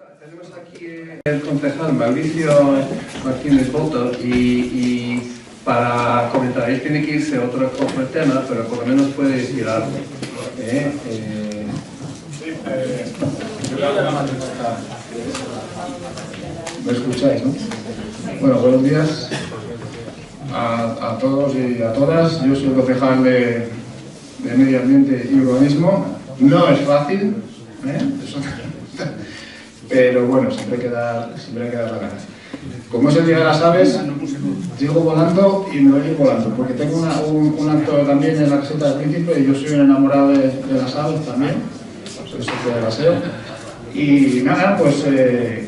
Tenemos aquí el concejal Mauricio Martínez Boto y para comentar, él tiene que irse a otro tema, pero por lo menos puede decir algo. ¿Me escucháis, no? Bueno, buenos días a todos y a todas. Yo soy el concejal de Medio Ambiente y Urbanismo. No es fácil, pero bueno, siempre hay que dar la cara. Como es el Día de las Aves, llego volando y me voy a ir volando, porque tengo un acto también en la caseta del Príncipe y yo soy un enamorado de las aves también, soy socio de paseo. Y nada, pues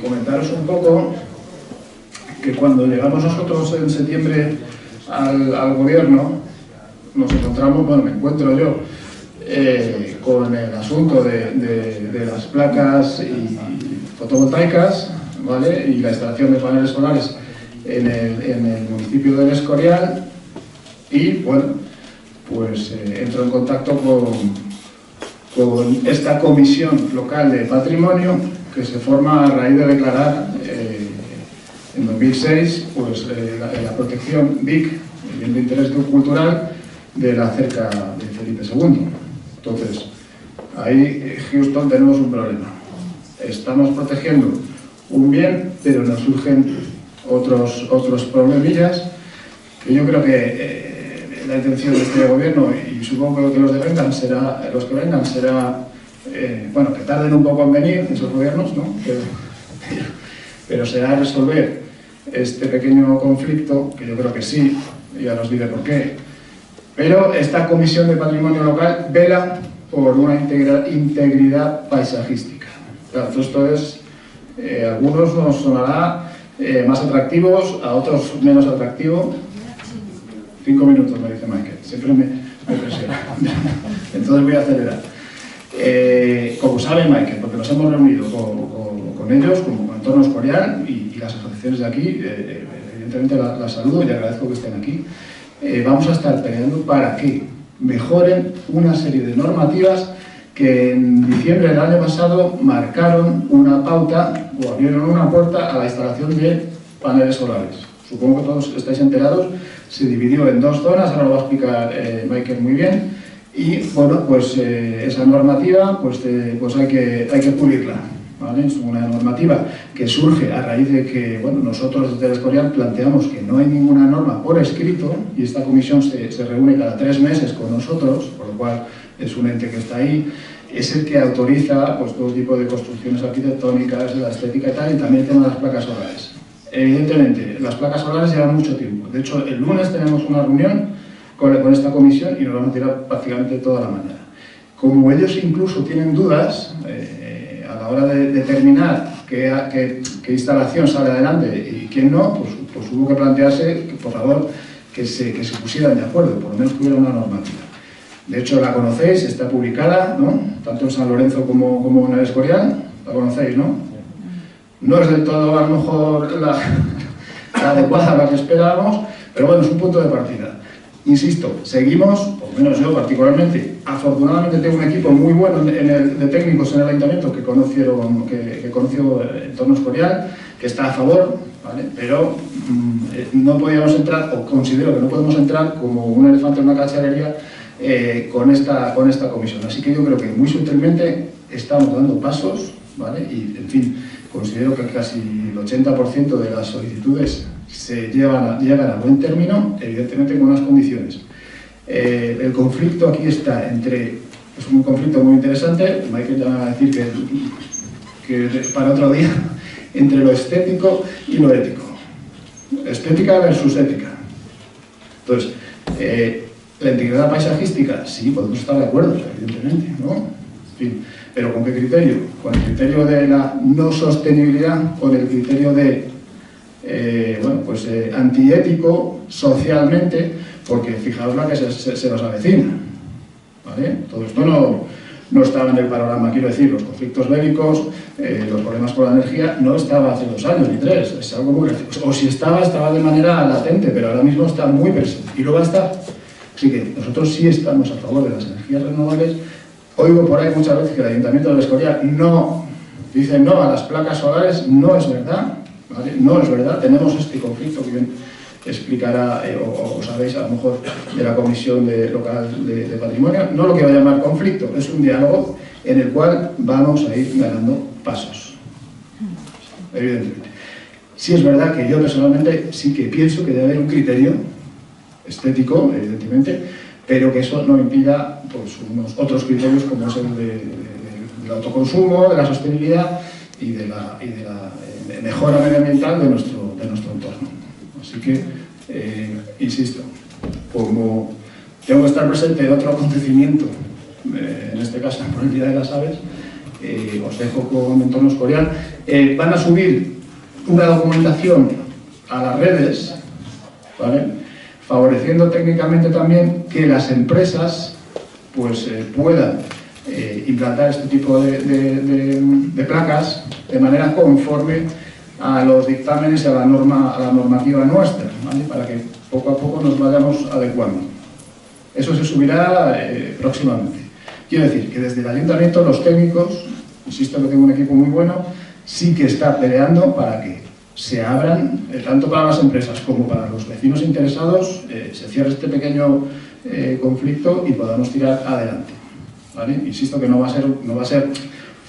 comentaros un poco que cuando llegamos nosotros en septiembre al gobierno, nos encontramos, bueno, me encuentro yo, con el asunto de las placas y fotovoltaicas, ¿vale? Y la instalación de paneles solares en el municipio del Escorial y, bueno, pues entro en contacto con esta comisión local de patrimonio que se forma a raíz de declarar en 2006 pues, la protección BIC, el bien de interés cultural, de la cerca de Felipe II. Entonces, ahí, Houston, tenemos un problema. Estamos protegiendo un bien, pero nos surgen otros problemillas que yo creo que la intención de este gobierno, y supongo que los que vengan será, bueno, que tarden un poco en venir esos gobiernos, ¿no? Pero será resolver este pequeño conflicto, que yo creo que sí, ya os diré por qué. Pero esta Comisión de Patrimonio Local vela por una integridad paisajística. Claro, esto es, a algunos nos sonará más atractivos, a otros menos atractivo. 5 minutos, me dice Michael, siempre me presiona. Entonces voy a acelerar. Como sabe Michael, porque nos hemos reunido con ellos, como Entorno Escorial y las asociaciones de aquí, evidentemente las saludo y agradezco que estén aquí. Vamos a estar peleando para que mejoren una serie de normativas que en diciembre del año pasado marcaron una pauta o abrieron una puerta a la instalación de paneles solares. Supongo que todos estáis enterados, se dividió en 2 zonas, ahora lo va a explicar Michael muy bien, y bueno, pues esa normativa pues hay que pulirla, ¿vale? Es una normativa que surge a raíz de que, bueno, nosotros desde el Escorial planteamos que no hay ninguna norma por escrito y esta comisión se reúne cada 3 meses con nosotros, por lo cual es un ente que está ahí, es el que autoriza pues, todo tipo de construcciones arquitectónicas, la estética y tal, y también tenemos las placas solares. Evidentemente, las placas solares llevan mucho tiempo. De hecho, el lunes tenemos una reunión con esta comisión y nos van a tirar prácticamente toda la mañana. Como ellos incluso tienen dudas a la hora de determinar qué instalación sale adelante y quién no, pues hubo que plantearse, que, por favor, que se pusieran de acuerdo, por lo menos que hubiera una normativa. De hecho, la conocéis, está publicada, ¿no? Tanto en San Lorenzo como en el Escorial, la conocéis, ¿no? No es del todo, a lo mejor, la adecuada a la que esperábamos, pero bueno, es un punto de partida. Insisto, seguimos, por lo menos yo particularmente, afortunadamente tengo un equipo muy bueno de técnicos en el ayuntamiento que conoció Entorno Escorial, que está a favor, ¿vale? Pero no podíamos entrar, o considero que no podemos entrar como un elefante en una cacharrería con esta comisión. Así que yo creo que muy sutilmente estamos dando pasos, ¿vale? Y, en fin, considero que casi el 80% de las solicitudes se llegan a buen término, evidentemente con unas condiciones. El conflicto aquí está entre, es un conflicto muy interesante, Michael ya me va a decir que para otro día, entre lo estético y lo ético. Estética versus ética. Entonces, la integridad paisajística, sí, podemos estar de acuerdo, evidentemente, ¿no? En fin, pero ¿con qué criterio? ¿Con el criterio de la no sostenibilidad? ¿Con el criterio de, bueno, pues antiético socialmente? Porque fijaos la que se nos avecina, ¿vale? Todo esto no estaba en el panorama, quiero decir, los conflictos bélicos, los problemas con la energía, no estaba hace 2 años ni 3, es algo muy reciente. O si estaba de manera latente, pero ahora mismo está muy presente y lo va a estar. Así que nosotros sí estamos a favor de las energías renovables. Oigo por ahí muchas veces que el Ayuntamiento de Escorial no dicen no a las placas solares, no es verdad, ¿vale? No es verdad, tenemos este conflicto que bien explicará, o sabéis a lo mejor, de la Comisión Local de Patrimonio. No lo quiero llamar conflicto, es un diálogo en el cual vamos a ir ganando pasos, evidentemente. Sí es verdad que yo personalmente sí que pienso que debe haber un criterio estético, evidentemente, pero que eso no impida pues, unos otros criterios como es el del autoconsumo, de la sostenibilidad y de la mejora medioambiental de nuestro entorno. Así que, insisto, como tengo que estar presente en otro acontecimiento, en este caso por el Día de las Aves, os dejo con Entorno Escorial. Van a subir una documentación a las redes, ¿vale?, favoreciendo técnicamente también que las empresas pues, puedan implantar este tipo de placas de manera conforme a los dictámenes y a la normativa nuestra, ¿vale?, para que poco a poco nos vayamos adecuando. Eso se subirá próximamente. Quiero decir que desde el Ayuntamiento los técnicos, insisto que tengo un equipo muy bueno, sí que está peleando para que se abran, tanto para las empresas como para los vecinos interesados, se cierre este pequeño conflicto y podamos tirar adelante, ¿vale? Insisto que no va a ser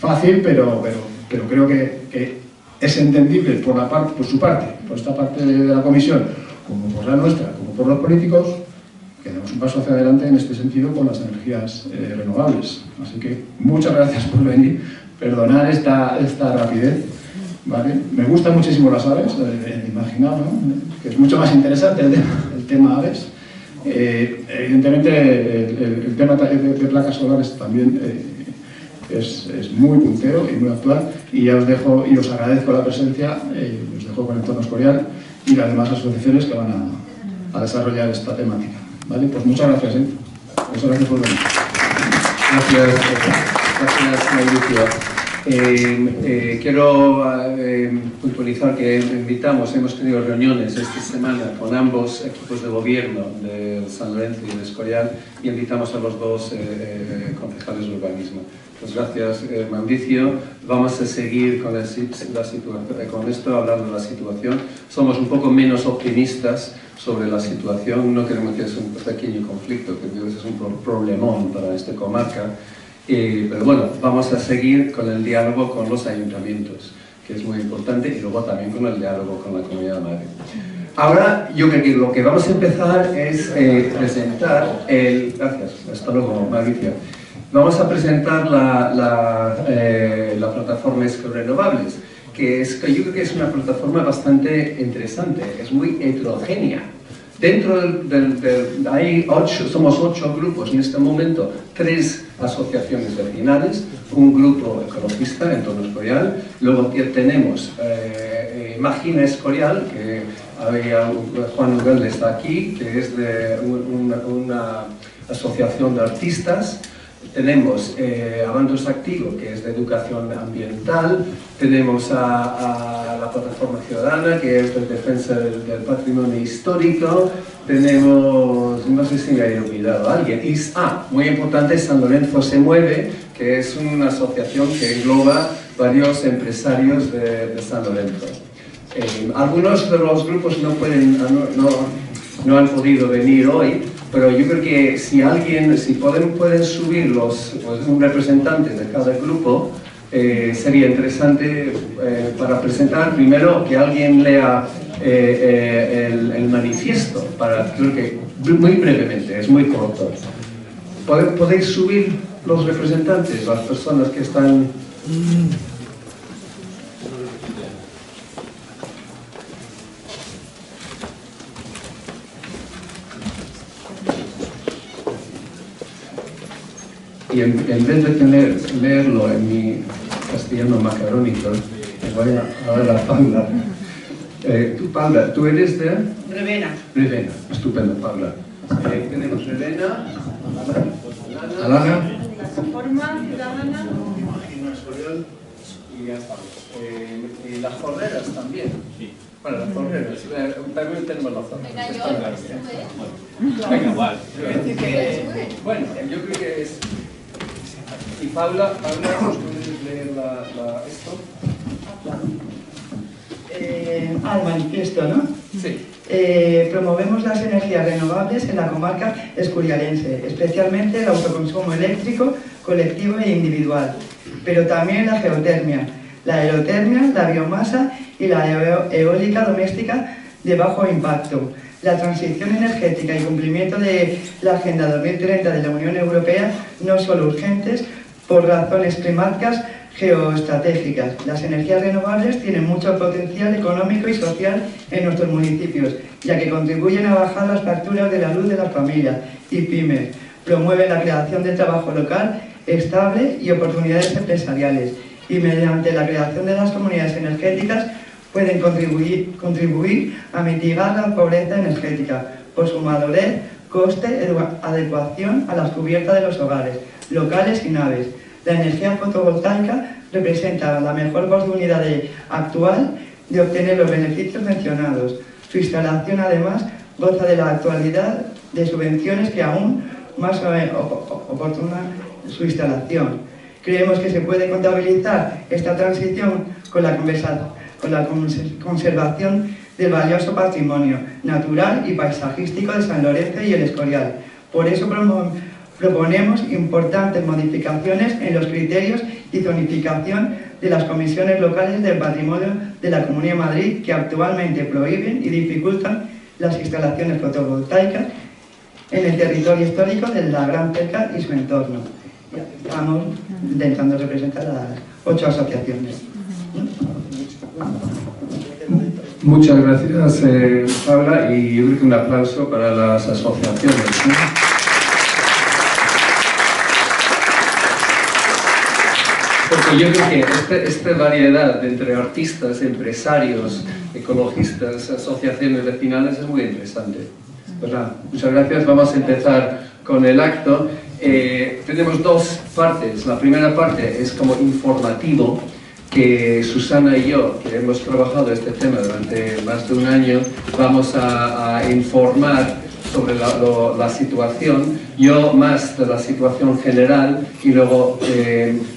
fácil, pero creo que es entendible por su parte, por esta parte de la Comisión, como por la nuestra, como por los políticos, que demos un paso hacia adelante en este sentido con las energías renovables. Así que muchas gracias por venir, perdonad esta rapidez, ¿vale? Me gustan muchísimo las aves, imaginado, ¿no?, que es mucho más interesante el tema aves. Evidentemente el tema de placas solares también es muy puntero y muy actual, y ya os dejo y os agradezco la presencia, os dejo con Entorno Escorial y las demás asociaciones que van a desarrollar esta temática, ¿vale? Pues muchas gracias, muchas gracias por venir. Gracias, Mauricio. Quiero puntualizar que hemos tenido reuniones esta semana con ambos equipos de gobierno de San Lorenzo y de Escorial, y invitamos a los dos concejales de urbanismo. Pues gracias, Mauricio. Vamos a seguir con esto, hablando de la situación. Somos un poco menos optimistas sobre la situación. No queremos que sea un pequeño conflicto, que es un problemón para esta comarca. Pero bueno, vamos a seguir con el diálogo con los ayuntamientos, que es muy importante, y luego también con el diálogo con la Comunidad de Madrid. Ahora, yo creo que lo que vamos a empezar es presentar Gracias, hasta luego, Mauricio. Vamos a presentar la plataforma Escorrenovables, que yo creo que es una plataforma bastante interesante, es muy heterogénea. Dentro somos 8 grupos en este momento, 3 asociaciones vecinales, un grupo ecologista, Entorno Escorial, luego tenemos Imagina Escorial, que Juan Ugal está aquí, que es de una asociación de artistas. Tenemos Avantos Activo, que es de educación ambiental. Tenemos a la Plataforma Ciudadana, que es de defensa del patrimonio histórico. Tenemos, no sé si me he olvidado a alguien, muy importante, San Lorenzo se mueve, que es una asociación que engloba varios empresarios de San Lorenzo. Algunos de los grupos no han podido venir hoy, pero yo creo que si pueden subir un representante de cada grupo, sería interesante para presentar. Primero que alguien lea el manifiesto, creo que muy brevemente, es muy corto. ¿Podéis subir los representantes, las personas que están...? Y en vez de leerlo en mi castellano macarónico, voy a dar a Paula. Paula, ¿tú eres de...? Revena. Revena, estupendo, Paula. Tenemos Revena, Alana, Plataforma Ciudadana. y ya estamos. Y las jorreras también. Sí. Bueno, las jorreras. También tenemos las jorreras. Venga, igual. Bueno, yo creo que es... Y Paula, ¿nos puedes leer la esto. Al manifiesto, ¿no? Sí. Promovemos las energías renovables en la comarca escurialense, especialmente el autoconsumo eléctrico, colectivo e individual, pero también la geotermia, la aerotermia, la biomasa y la eólica doméstica de bajo impacto. La transición energética y cumplimiento de la Agenda 2030 de la Unión Europea no son urgentes por razones climáticas geoestratégicas. Las energías renovables tienen mucho potencial económico y social en nuestros municipios, ya que contribuyen a bajar las facturas de la luz de las familias y pymes, promueven la creación de trabajo local estable y oportunidades empresariales, y mediante la creación de las comunidades energéticas pueden contribuir a mitigar la pobreza energética por su madurez, coste, adecuación a las cubiertas de los hogares, locales y naves. La energía fotovoltaica representa la mejor oportunidad actual de obtener los beneficios mencionados. Su instalación, además, goza de la actualidad de subvenciones que aún más oportuna su instalación. Creemos que se puede contabilizar esta transición con la conservación del valioso patrimonio natural y paisajístico de San Lorenzo y el Escorial. Por eso proponemos importantes modificaciones en los criterios y zonificación de las comisiones locales del patrimonio de la Comunidad de Madrid, que actualmente prohíben y dificultan las instalaciones fotovoltaicas en el territorio histórico de la Gran Cerca y su entorno. Estamos intentando representar a 8 asociaciones. Muchas gracias, Paula, y yo creo que un aplauso para las asociaciones, ¿no? Porque yo creo que esta variedad entre artistas, empresarios, ecologistas, asociaciones vecinales es muy interesante. Pues nada, muchas gracias. Vamos a empezar con el acto. Tenemos dos partes. La primera parte es como informativo, que Susana y yo, que hemos trabajado este tema durante más de un año, vamos a informar sobre la situación, yo más de la situación general, y luego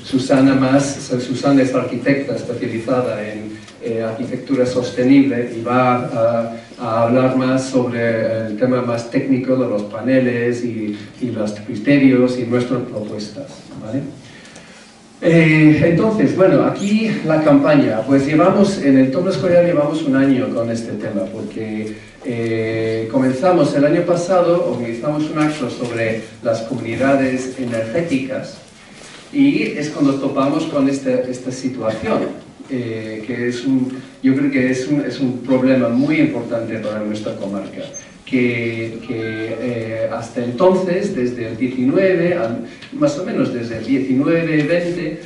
Susana Susana es arquitecta especializada en arquitectura sostenible y va a hablar más sobre el tema más técnico de los paneles y los criterios y nuestras propuestas, ¿vale? Entonces, bueno, aquí la campaña, pues en el Torno Escorial llevamos un año con este tema, porque comenzamos el año pasado, organizamos un acto sobre las comunidades energéticas, y es cuando topamos con esta situación, que yo creo que es un problema muy importante para nuestra comarca. Que hasta entonces, desde el 19, más o menos desde el 19-20,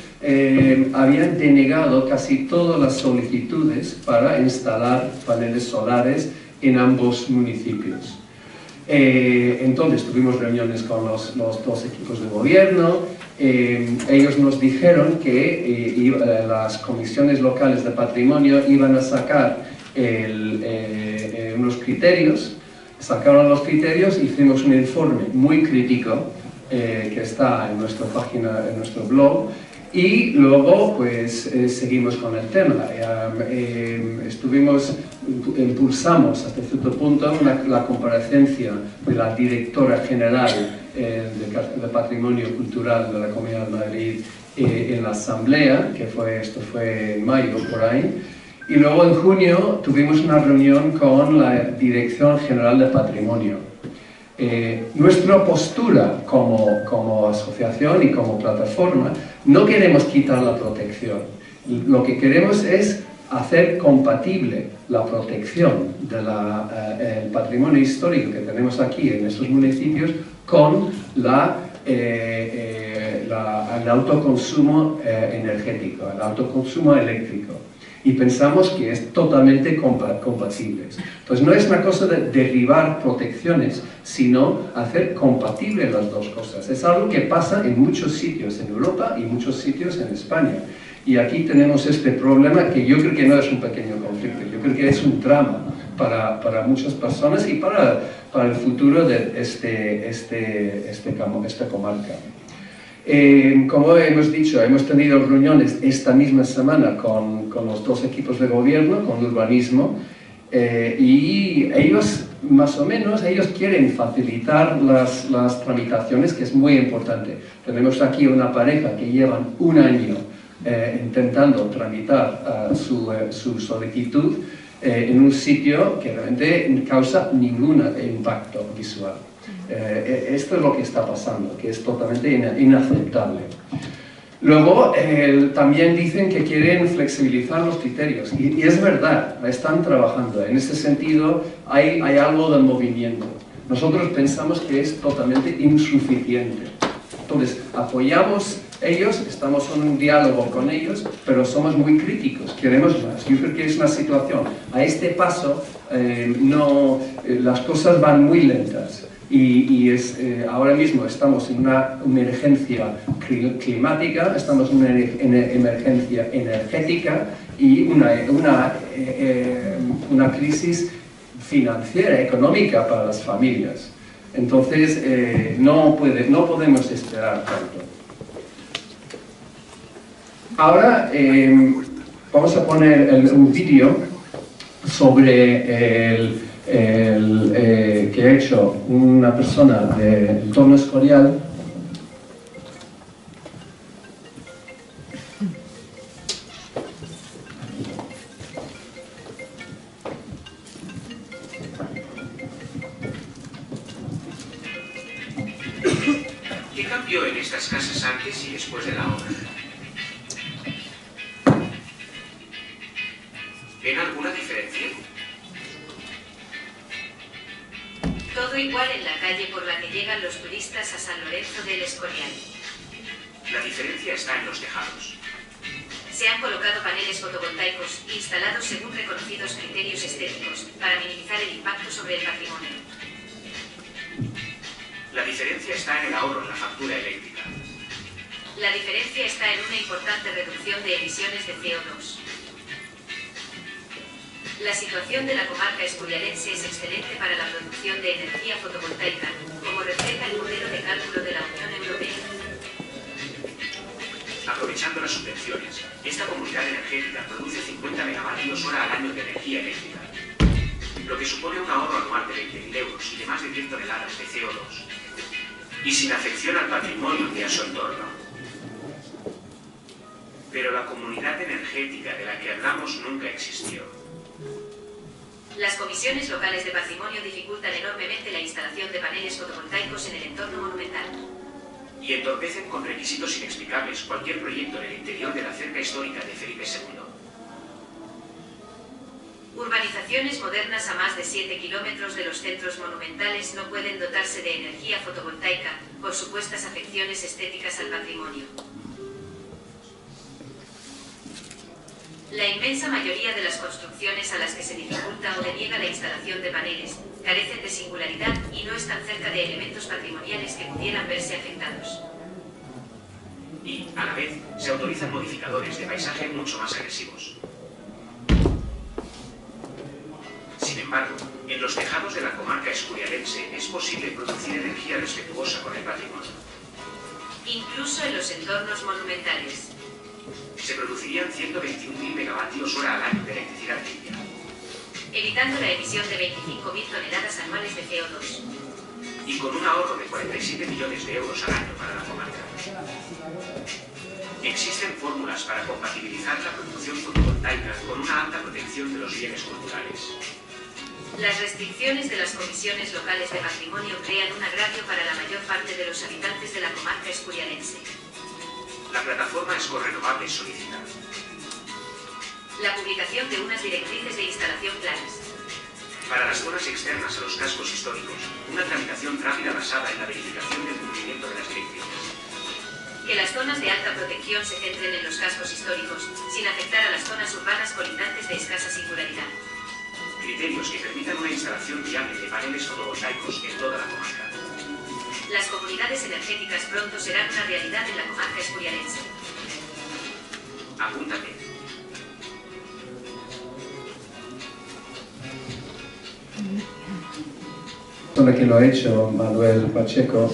habían denegado casi todas las solicitudes para instalar paneles solares en ambos municipios. Entonces tuvimos reuniones con los dos equipos de gobierno. Ellos nos dijeron que las comisiones locales de patrimonio iban a sacar unos criterios. Sacaron los criterios, hicimos un informe muy crítico que está en nuestra página, en nuestro blog, y luego pues seguimos con el tema. Impulsamos hasta cierto punto la comparecencia de la directora general de Patrimonio Cultural de la Comunidad de Madrid en la asamblea, esto fue en mayo por ahí. Y luego en junio tuvimos una reunión con la Dirección General de Patrimonio. Nuestra postura como asociación y como plataforma, no queremos quitar la protección. Lo que queremos es hacer compatible la protección del patrimonio histórico que tenemos aquí en estos municipios con el autoconsumo energético, el autoconsumo eléctrico. Y pensamos que es totalmente compatibles. Entonces no es una cosa de derribar protecciones, sino hacer compatibles las dos cosas. Es algo que pasa en muchos sitios en Europa y muchos sitios en España. Y aquí tenemos este problema que yo creo que no es un pequeño conflicto, yo creo que es un drama para muchas personas y para el futuro de esta comarca. Como hemos dicho, hemos tenido reuniones esta misma semana con los dos equipos de gobierno, con urbanismo, y ellos, más o menos, ellos quieren facilitar las tramitaciones, que es muy importante. Tenemos aquí una pareja que llevan un año intentando tramitar su solicitud en un sitio que realmente causa ningún impacto visual. Esto es lo que está pasando, que es totalmente inaceptable. Luego, también dicen que quieren flexibilizar los criterios, y es verdad, están trabajando. En ese sentido, hay algo de movimiento. Nosotros pensamos que es totalmente insuficiente. Entonces, apoyamos ellos, estamos en un diálogo con ellos, pero somos muy críticos, queremos más. Yo creo que es una situación, a este paso, las cosas van muy lentas. Ahora mismo estamos en una emergencia climática, estamos en una emergencia energética y una crisis financiera, económica para las familias. Entonces, no podemos esperar tanto. Ahora vamos a poner un vídeo sobre que ha hecho una persona del entorno Escorial. ¿Qué cambió en estas casas antes y después de la obra? ¿Ven alguna diferencia? Todo igual en la calle por la que llegan los turistas a San Lorenzo del Escorial. La diferencia está en los tejados. Se han colocado paneles fotovoltaicos instalados según reconocidos criterios estéticos para minimizar el impacto sobre el patrimonio. La diferencia está en el ahorro en la factura eléctrica. La diferencia está en una importante reducción de emisiones de CO2. La situación de la comarca escorialense es excelente para la producción de energía fotovoltaica, como refleja el modelo de cálculo de la Unión Europea. Aprovechando las subvenciones, esta comunidad energética produce 50 megavatios hora al año de energía eléctrica, lo que supone un ahorro anual de 20.000 euros y de más de 10 toneladas de CO2. Y sin afección al patrimonio ni a su entorno. Pero la comunidad energética de la que hablamos nunca existió. Las comisiones locales de patrimonio dificultan enormemente la instalación de paneles fotovoltaicos en el entorno monumental. Y entorpecen con requisitos inexplicables cualquier proyecto en el interior de la cerca histórica de Felipe II. Urbanizaciones modernas a más de 7 kilómetros de los centros monumentales no pueden dotarse de energía fotovoltaica por supuestas afecciones estéticas al patrimonio. La inmensa mayoría de las construcciones a las que se dificulta o deniega la instalación de paneles carecen de singularidad y no están cerca de elementos patrimoniales que pudieran verse afectados. Y, a la vez, se autorizan modificadores de paisaje mucho más agresivos. Sin embargo, en los tejados de la comarca escorialense es posible producir energía respetuosa con el patrimonio. Incluso en los entornos monumentales. Se producirían 121.000 megavatios hora al año de electricidad limpia, evitando la emisión de 25.000 toneladas anuales de CO2. Y con un ahorro de 47 millones de euros al año para la comarca. Existen fórmulas para compatibilizar la producción fotovoltaica con una alta protección de los bienes culturales. Las restricciones de las comisiones locales de patrimonio crean un agravio para la mayor parte de los habitantes de la comarca escorialense. La plataforma Escorrenovables solicita la publicación de unas directrices de instalación claras. Para las zonas externas a los cascos históricos, una tramitación rápida basada en la verificación del cumplimiento de las directrices. Que las zonas de alta protección se centren en los cascos históricos, sin afectar a las zonas urbanas colindantes de escasa singularidad. Criterios que permitan una instalación viable de paneles fotovoltaicos en toda la comarca. Las comunidades energéticas pronto serán una realidad en la comarca escorialense. Apúntate. Persona que lo ha hecho, Manuel Pacheco,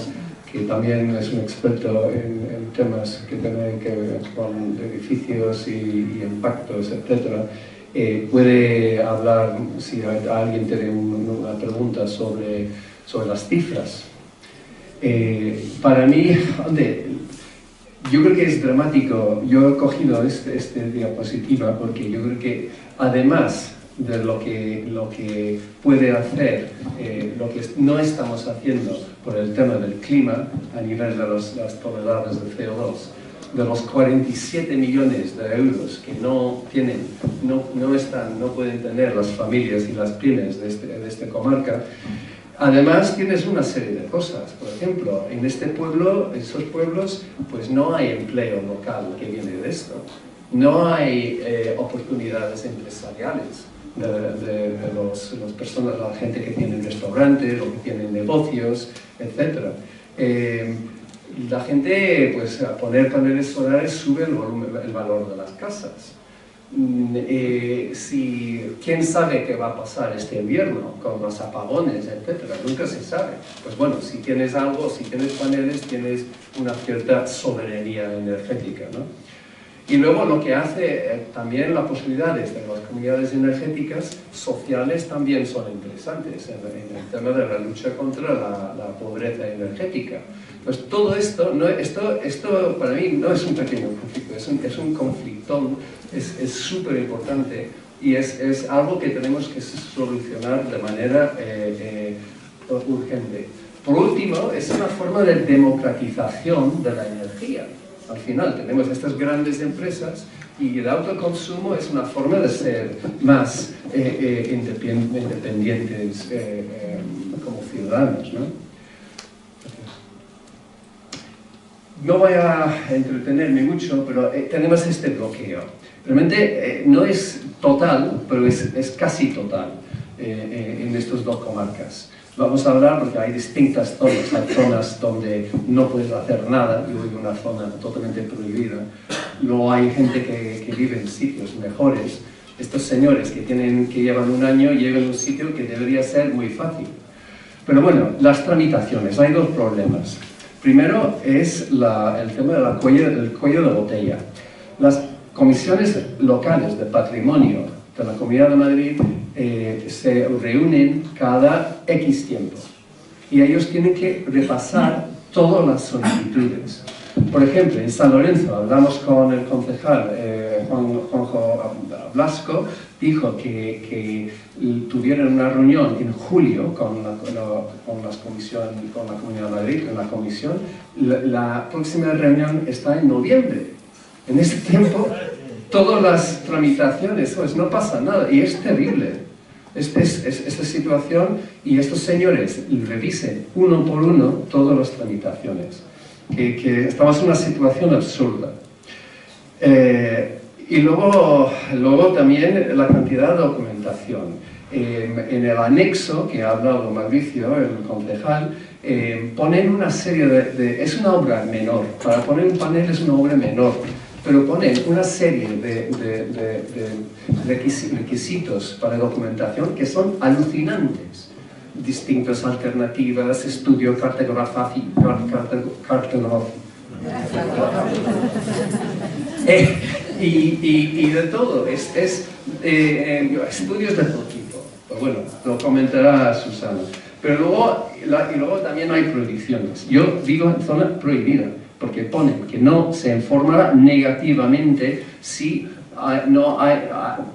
que también es un experto en temas que tienen que ver con edificios y impactos, etc., puede hablar, si alguien tiene una pregunta sobre las cifras. Para mí, yo creo que es dramático. Yo he cogido este diapositiva porque yo creo que además de lo que puede hacer, lo que no estamos haciendo por el tema del clima a nivel de las toneladas de CO2, de los 47 millones de euros que no pueden tener las familias y las pymes de esta comarca. Además tienes una serie de cosas. Por ejemplo, en esos pueblos, pues no hay empleo local que viene de esto. No hay oportunidades empresariales de las personas, la gente que tiene restaurantes o que tiene negocios, etc. La gente, pues a poner paneles solares sube el valor de las casas. ¿Quién sabe qué va a pasar este invierno con los apagones, etcétera? Nunca se sabe. Pues bueno, si tienes paneles, tienes una cierta soberanía energética, ¿no? Y luego lo que hace también las posibilidades de las comunidades energéticas sociales también son interesantes en el tema de la lucha contra la pobreza energética. Pues todo esto para mí no es un pequeño conflicto, es un conflictón, es súper importante y es algo que tenemos que solucionar de manera urgente. Por último, es una forma de democratización de la energía. Al final tenemos estas grandes empresas y el autoconsumo es una forma de ser más independientes como ciudadanos, ¿no? No voy a entretenerme mucho, pero tenemos este bloqueo. Realmente no es total, pero es casi total en estas dos comarcas. Vamos a hablar porque hay distintas zonas. Hay zonas donde no puedes hacer nada, yo vivo en una zona totalmente prohibida. Luego hay gente que vive en sitios mejores. Estos señores que llevan un año llevan un sitio que debería ser muy fácil. Pero bueno, las tramitaciones, hay dos problemas. Primero es el tema del cuello de botella. Las comisiones locales de patrimonio de la Comunidad de Madrid se reúnen cada X tiempo y ellos tienen que repasar todas las solicitudes. Por ejemplo, en San Lorenzo hablamos con el concejal Juanjo Blasco, dijo que tuvieron una reunión en julio con la Comunidad de Madrid, con la comisión. La próxima reunión está en noviembre. En ese tiempo, todas las tramitaciones, pues no pasa nada, y es terrible. Esta situación, y estos señores revisen uno por uno todas las tramitaciones. Que estamos en una situación absurda. Y luego también la cantidad de documentación. En el anexo que ha hablado Mauricio, el concejal, ponen una serie es una obra menor. Para poner un panel es una obra menor, pero ponen una serie de requisitos para documentación que son alucinantes. Distintas alternativas, estudio cartográfico, y de todo, estudios de todo tipo. Pues bueno, lo comentará Susana. Pero luego también hay prohibiciones. Yo digo en zona prohibida, porque ponen que no se informará negativamente si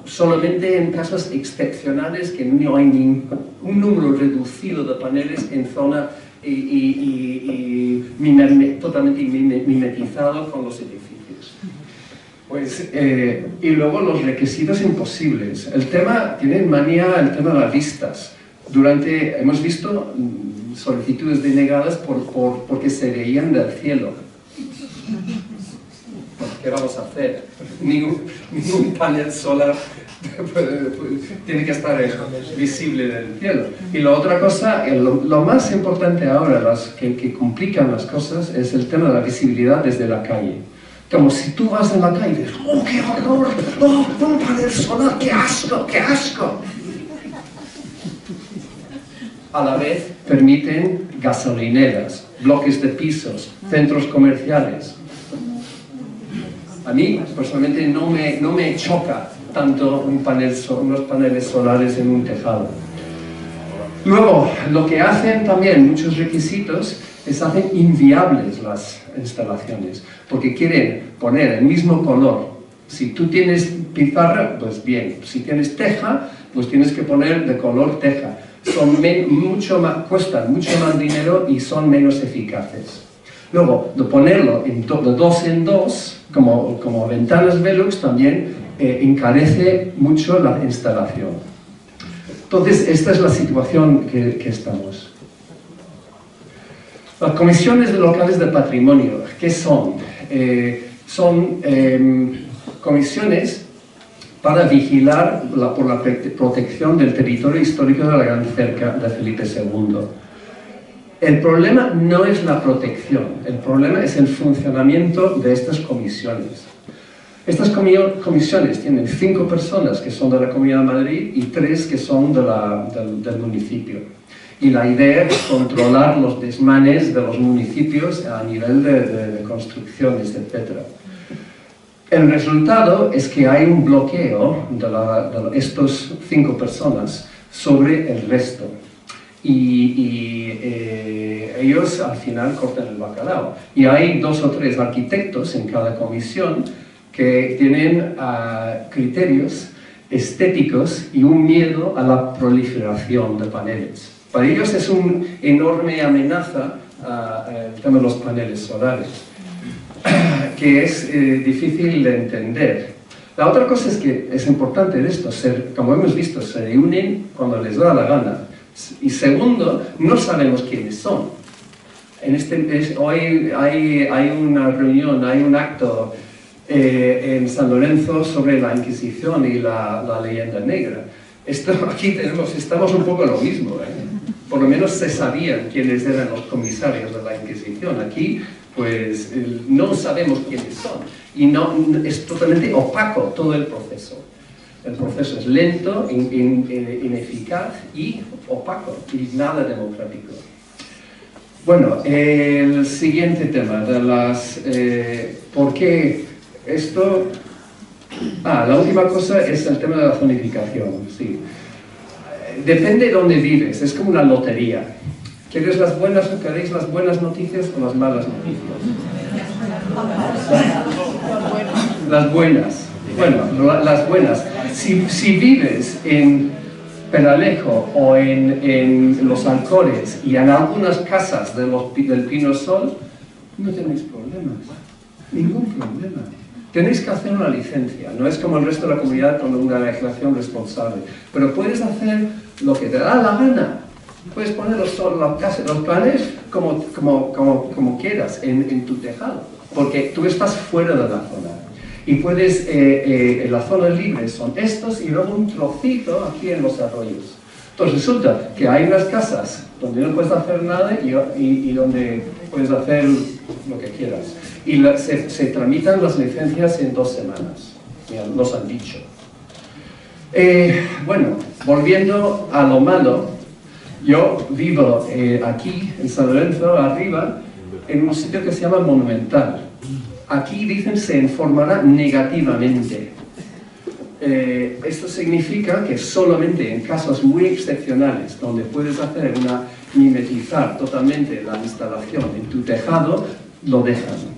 solamente en casos excepcionales que no hay un número reducido de paneles en zona totalmente mimetizado con los edificios. Pues, y luego los requisitos imposibles. Tienen manía el tema de las vistas. Hemos visto solicitudes denegadas porque se veían del cielo. ¿Qué vamos a hacer? Ningún panel solar tiene que estar visible del cielo. Y la otra cosa, lo más importante ahora, que complican las cosas, es el tema de la visibilidad desde la calle. Como si tú vas en la calle y dices, ¡oh, qué horror! ¡Oh, un panel solar! ¡Qué asco! ¡Qué asco! A la vez permiten gasolineras bloques de pisos, centros comerciales. A mí, personalmente, no me choca tanto unos paneles solares en un tejado. Luego, lo que hacen también muchos requisitos es hacen inviables las instalaciones, porque quieren poner el mismo color. Si tú tienes pizarra, pues bien. Si tienes teja, pues tienes que poner de color teja. Cuestan mucho más dinero y son menos eficaces. Luego, de ponerlo de 2 en 2, como ventanas Velux, también encarece mucho la instalación. Entonces, esta es la situación que estamos. Las comisiones locales de patrimonio, ¿qué son? Son comisiones para vigilar por la protección del territorio histórico de la Gran Cerca de Felipe II. El problema no es la protección, el problema es el funcionamiento de estas comisiones. Estas comisiones tienen 5 personas que son de la Comunidad de Madrid y 3 que son del municipio. Y la idea es controlar los desmanes de los municipios a nivel de construcciones, etc. El resultado es que hay un bloqueo de estos 5 personas sobre el resto. Ellos al final cortan el bacalao. Y hay 2 o 3 arquitectos en cada comisión que tienen criterios estéticos y un miedo a la proliferación de paneles. Para ellos es una enorme amenaza el tema de los paneles solares, que es difícil de entender. La otra cosa es que es importante de esto, como hemos visto, se reúnen cuando les da la gana. Y segundo, no sabemos quiénes son. Hoy hay una reunión, hay un acto en San Lorenzo sobre la Inquisición y la leyenda negra. Aquí estamos un poco lo mismo, Por lo menos se sabían quiénes eran los comisarios de la Inquisición. Aquí, pues, no sabemos quiénes son. Y es totalmente opaco todo el proceso. El proceso es lento, ineficaz y opaco, y nada democrático. Bueno, el siguiente tema de ¿por qué esto? La última cosa es el tema de la zonificación, sí. Depende de dónde vives, es como una lotería. ¿Queréis las buenas noticias o las malas noticias? Las buenas. Bueno, las buenas. Si vives en Peralejo o en Los Alcores y en algunas casas del Pino Sol, no tenéis problemas. Ningún problema. Tenéis que hacer una licencia, no es como el resto de la comunidad con una legislación responsable, pero puedes hacer lo que te da la gana. Puedes poner los paneles como quieras en tu tejado, porque tú estás fuera de la zona. Y puedes, en la zona libre son estos y luego un trocito aquí en los arroyos. Entonces resulta que hay unas casas donde no puedes hacer nada y donde puedes hacer lo que quieras. Y se tramitan las licencias en 2 semanas, ya nos han dicho. Bueno, volviendo a lo malo, yo vivo aquí, en San Lorenzo, arriba, en un sitio que se llama Monumental. Aquí dicen se informará negativamente. Esto significa que solamente en casos muy excepcionales, donde puedes mimetizar totalmente la instalación en tu tejado, lo dejan.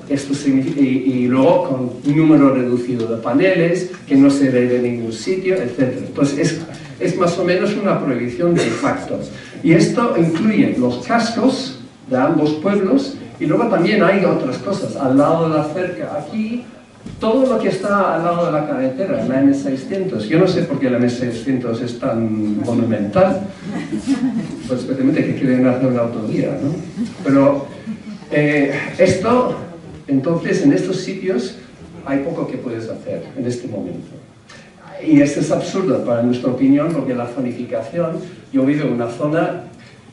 Esto significa, y luego con un número reducido de paneles, que no se ve de ningún sitio, etc. Entonces es más o menos una prohibición de facto. Y esto incluye los cascos de ambos pueblos, y luego también hay otras cosas. Al lado de la cerca, aquí, todo lo que está al lado de la carretera, la M600. Yo no sé por qué la M600 es tan monumental, pues especialmente que quieren hacer una autovía, ¿no? Pero entonces, en estos sitios hay poco que puedes hacer en este momento. Y esto es absurdo para nuestra opinión, porque la zonificación, yo vivo en una zona,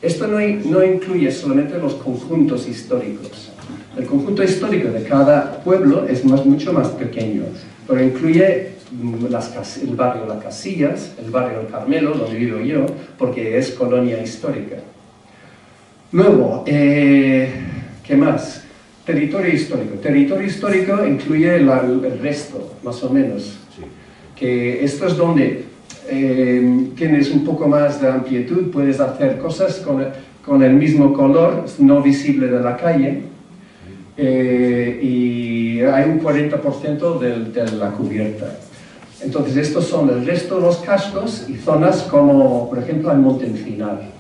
esto no incluye solamente los conjuntos históricos. El conjunto histórico de cada pueblo es mucho más pequeño, pero incluye el barrio Las Casillas, el barrio El Carmelo, donde vivo yo, porque es colonia histórica. Luego, ¿qué más? Territorio histórico. Territorio histórico incluye el resto, más o menos. Que esto es donde tienes un poco más de amplitud, puedes hacer cosas con el mismo color, no visible de la calle, y hay un 40% de la cubierta. Entonces estos son el resto de los cascos y zonas como, por ejemplo, el Monte Encinal.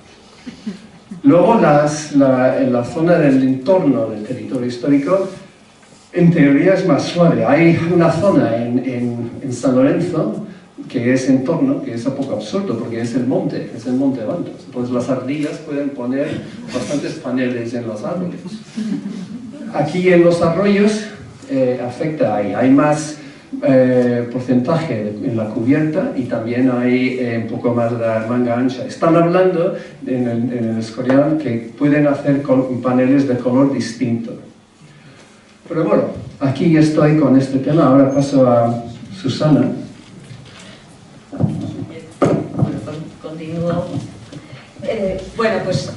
Luego la zona del entorno del territorio histórico, en teoría es más suave. Hay una zona en San Lorenzo que es entorno, que es un poco absurdo porque es el monte Bantos. Entonces las ardillas pueden poner bastantes paneles en los árboles. Aquí en los arroyos afecta ahí, hay más porcentaje en la cubierta y también hay un poco más de manga ancha. Están hablando en el Escorial que pueden hacer paneles de color distinto. Pero bueno, aquí estoy con este tema, ahora paso a Susana. Continúo. Bueno, pues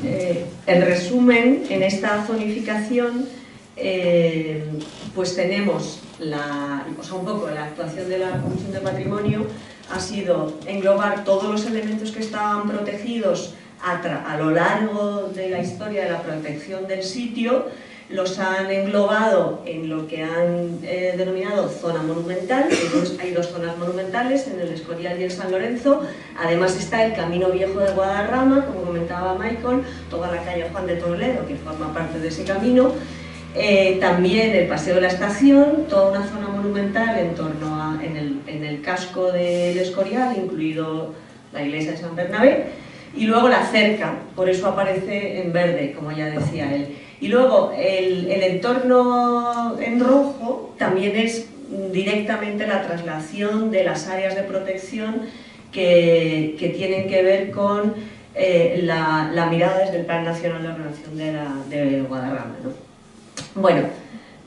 en resumen, en esta zonificación pues tenemos un poco la actuación de la Comisión de Patrimonio ha sido englobar todos los elementos que estaban protegidos a lo largo de la historia de la protección del sitio, los han englobado en lo que han denominado zona monumental. Entonces hay dos zonas monumentales, en el Escorial y en San Lorenzo. Además está el Camino Viejo de Guadarrama, como comentaba Michael, toda la calle Juan de Toledo, que forma parte de ese camino. También el Paseo de la Estación, toda una zona monumental en torno en el casco del Escorial, incluido la iglesia de San Bernabé, y luego la cerca, por eso aparece en verde, como ya decía él. Y luego el entorno en rojo también es directamente la traslación de las áreas de protección que tienen que ver con la mirada desde el Plan Nacional de Ordenación de Guadarrama, ¿no? Bueno,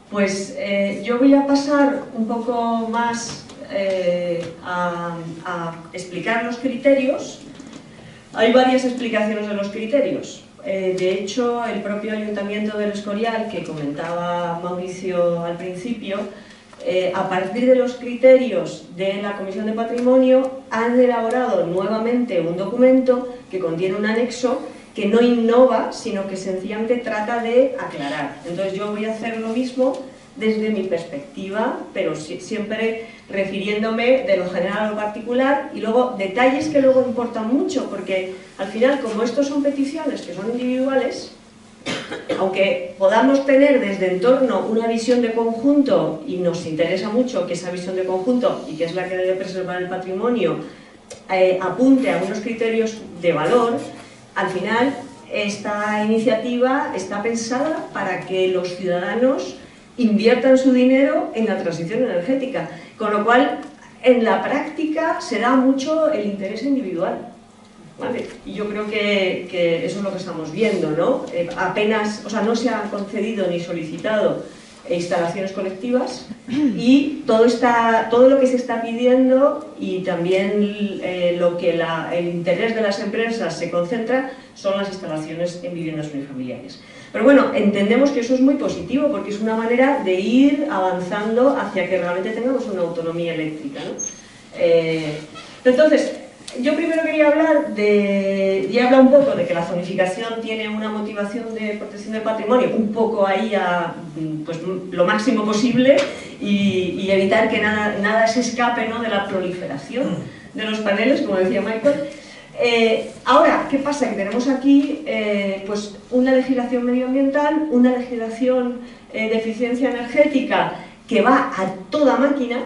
pues yo voy a pasar un poco más a explicar los criterios. Hay varias explicaciones de los criterios. De hecho, el propio Ayuntamiento del Escorial, que comentaba Mauricio al principio, a partir de los criterios de la Comisión de Patrimonio, han elaborado nuevamente un documento que contiene un anexo que no innova, sino que sencillamente trata de aclarar. Entonces yo voy a hacer lo mismo desde mi perspectiva, pero siempre refiriéndome de lo general a lo particular, y luego detalles que luego importan mucho, porque al final, como estos son peticiones que son individuales, aunque podamos tener desde entorno una visión de conjunto, y nos interesa mucho que esa visión de conjunto, y que es la que debe preservar el patrimonio, apunte a unos criterios de valor, al final esta iniciativa está pensada para que los ciudadanos inviertan su dinero en la transición energética, con lo cual en la práctica se da mucho el interés individual, ¿vale? Y yo creo que eso es lo que estamos viendo, ¿no? Apenas, o sea, no se han concedido ni solicitado instalaciones colectivas, y todo lo que se está pidiendo, y también lo que el interés de las empresas se concentra, son las instalaciones en viviendas unifamiliares. Pero bueno, entendemos que eso es muy positivo, porque es una manera de ir avanzando hacia que realmente tengamos una autonomía eléctrica, ¿no? Entonces, yo primero quería hablar ya habla un poco de que la zonificación tiene una motivación de protección del patrimonio, un poco ahí pues, lo máximo posible, y evitar que nada se escape, ¿no?, de la proliferación de los paneles, como decía Michael. Ahora, ¿qué pasa? Que tenemos aquí pues una legislación medioambiental, una legislación de eficiencia energética que va a toda máquina,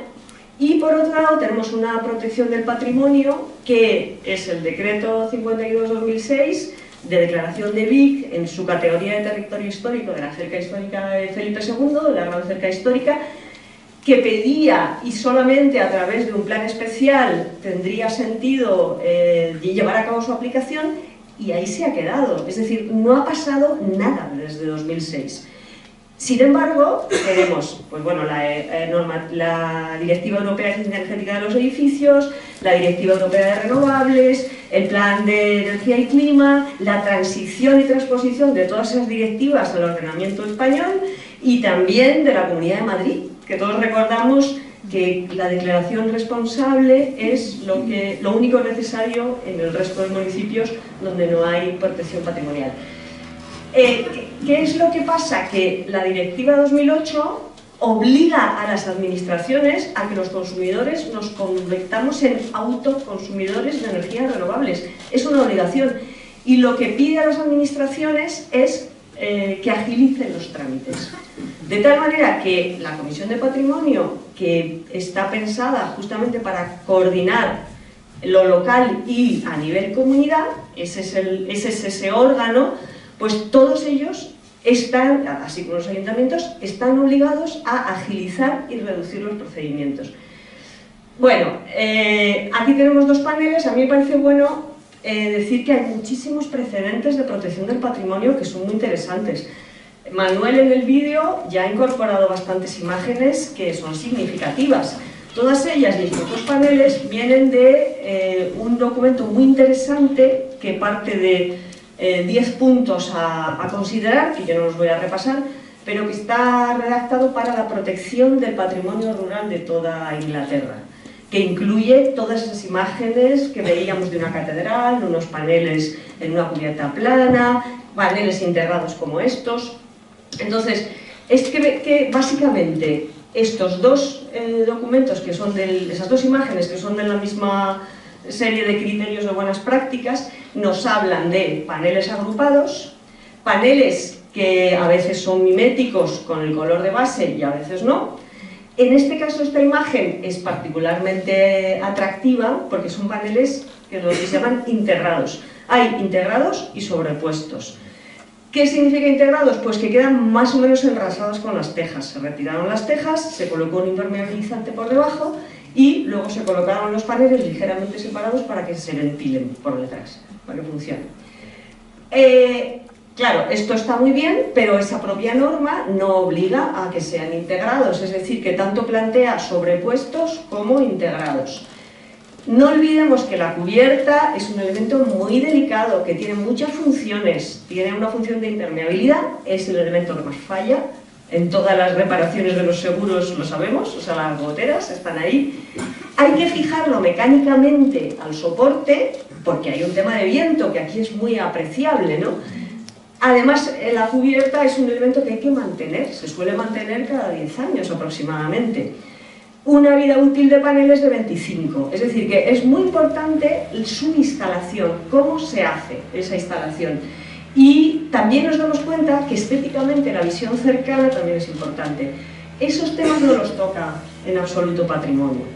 y por otro lado tenemos una protección del patrimonio, que es el decreto 52/2006 de declaración de Vic en su categoría de territorio histórico de la cerca histórica de Felipe II, de la gran cerca histórica, que pedía, y solamente a través de un plan especial tendría sentido llevar a cabo su aplicación, y ahí se ha quedado. Es decir, no ha pasado nada desde 2006. Sin embargo, tenemos pues bueno, la Directiva Europea de Eficiencia Energética de los Edificios, la Directiva Europea de Renovables, el plan de energía y clima, la transición y transposición de todas esas directivas al ordenamiento español y también de la Comunidad de Madrid, que todos recordamos que la declaración responsable es lo único necesario en el resto de municipios donde no hay protección patrimonial. ¿Qué es lo que pasa? Que la Directiva 2008 obliga a las administraciones a que los consumidores nos convirtamos en autoconsumidores de energías renovables. Es una obligación. Y lo que pide a las administraciones es que agilicen los trámites. De tal manera que la Comisión de Patrimonio, que está pensada justamente para coordinar lo local y a nivel comunidad, ese es ese órgano, pues todos ellos están, así como los ayuntamientos, están obligados a agilizar y reducir los procedimientos. Bueno, aquí tenemos dos paneles. A mí me parece bueno decir que hay muchísimos precedentes de protección del patrimonio que son muy interesantes. Manuel en el vídeo ya ha incorporado bastantes imágenes que son significativas. Todas ellas y estos dos paneles vienen de un documento muy interesante que parte de 10 puntos a considerar, que yo no los voy a repasar, pero que está redactado para la protección del patrimonio rural de toda Inglaterra, que incluye todas esas imágenes que veíamos de una catedral, unos paneles en una cubierta plana, paneles integrados como estos. Entonces, es que básicamente estos dos documentos, que son esas dos imágenes que son de la misma serie de criterios de buenas prácticas, nos hablan de paneles agrupados, paneles que a veces son miméticos con el color de base y a veces no. En este caso esta imagen es particularmente atractiva porque son paneles que se llaman integrados. Hay integrados y sobrepuestos. ¿Qué significa integrados? Pues que quedan más o menos enrasados con las tejas. Se retiraron las tejas, se colocó un impermeabilizante por debajo y luego se colocaron los paneles ligeramente separados para que se ventilen por detrás, para que funcione. Claro, esto está muy bien, pero esa propia norma no obliga a que sean integrados, es decir, que tanto plantea sobrepuestos como integrados. No olvidemos que la cubierta es un elemento muy delicado, que tiene muchas funciones. Tiene una función de impermeabilidad, es el elemento que más falla. En todas las reparaciones de los seguros lo sabemos, o sea, las goteras están ahí. Hay que fijarlo mecánicamente al soporte, porque hay un tema de viento que aquí es muy apreciable, ¿no? Además, la cubierta es un elemento que hay que mantener, se suele mantener cada 10 años aproximadamente. Una vida útil de paneles de 25, es decir, que es muy importante su instalación, cómo se hace esa instalación. Y también nos damos cuenta que estéticamente la visión cercana también es importante. Esos temas no los toca en absoluto patrimonio.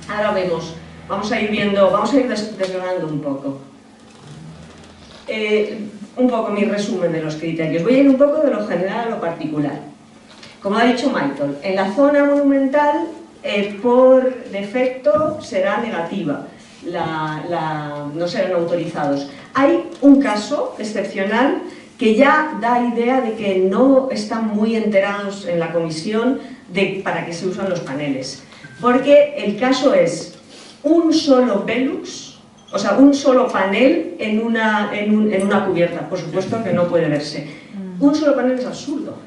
Ahora vemos, vamos a ir desgranando un poco. Un poco mi resumen de los criterios. Voy a ir un poco de lo general a lo particular. Como ha dicho Michael, en la zona monumental por defecto será negativa, no serán autorizados. Hay un caso excepcional que ya da idea de que no están muy enterados en la comisión de para qué se usan los paneles, porque el caso es un solo Velux, o sea, un solo panel en una cubierta. Por supuesto que no puede verse. Un solo panel es absurdo.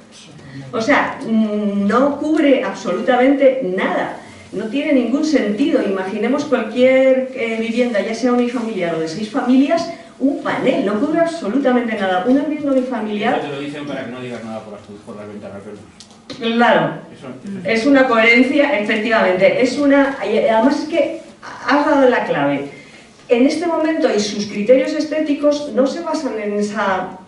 O sea, no cubre absolutamente nada. No tiene ningún sentido. Imaginemos cualquier vivienda, ya sea unifamiliar o de 6 familias, un panel, no cubre absolutamente nada. Una vivienda unifamiliar... Te lo dicen para que no digas nada por las ventanas, pero... Claro, es una coherencia, efectivamente. Además es que has dado la clave. En este momento, y sus criterios estéticos no se basan en esa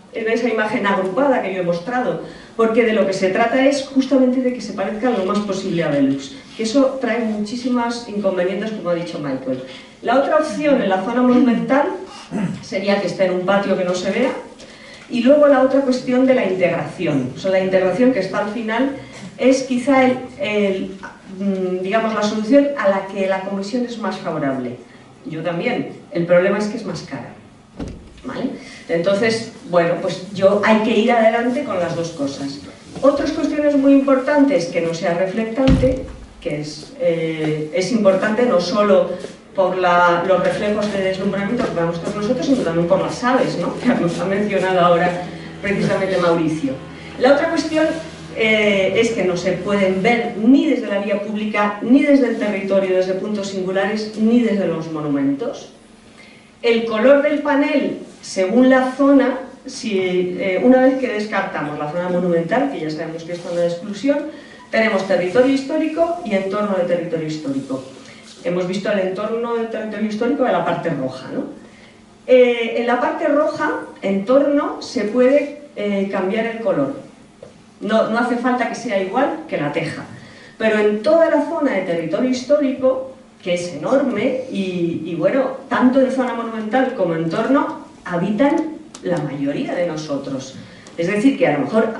imagen agrupada que yo he mostrado, porque de lo que se trata es justamente de que se parezca lo más posible a Velux, que eso trae muchísimos inconvenientes, como ha dicho Michael. La otra opción en la zona monumental sería que esté en un patio que no se vea, y luego la otra cuestión de la integración. O sea, la integración que está al final es quizá digamos, la solución a la que la comisión es más favorable. Yo también. El problema es que es más cara, ¿vale? Entonces, bueno, pues hay que ir adelante con las dos cosas. Otras cuestiones muy importantes, que no sea reflectante, que es importante no solo por los reflejos de deslumbramiento que vemos todos nosotros, sino también por las aves, ¿no? Que nos ha mencionado ahora precisamente Mauricio. La otra cuestión es que no se pueden ver ni desde la vía pública, ni desde el territorio, desde puntos singulares, ni desde los monumentos. El color del panel, según la zona, una vez que descartamos la zona monumental, que ya sabemos que es zona de exclusión, tenemos territorio histórico y entorno de territorio histórico. Hemos visto el entorno del territorio histórico de la parte roja, ¿no? En la parte roja, entorno, se puede cambiar el color. No hace falta que sea igual que la teja. Pero en toda la zona de territorio histórico, que es enorme, y bueno, tanto en zona monumental como entorno, habitan la mayoría de nosotros. Es decir, que a lo mejor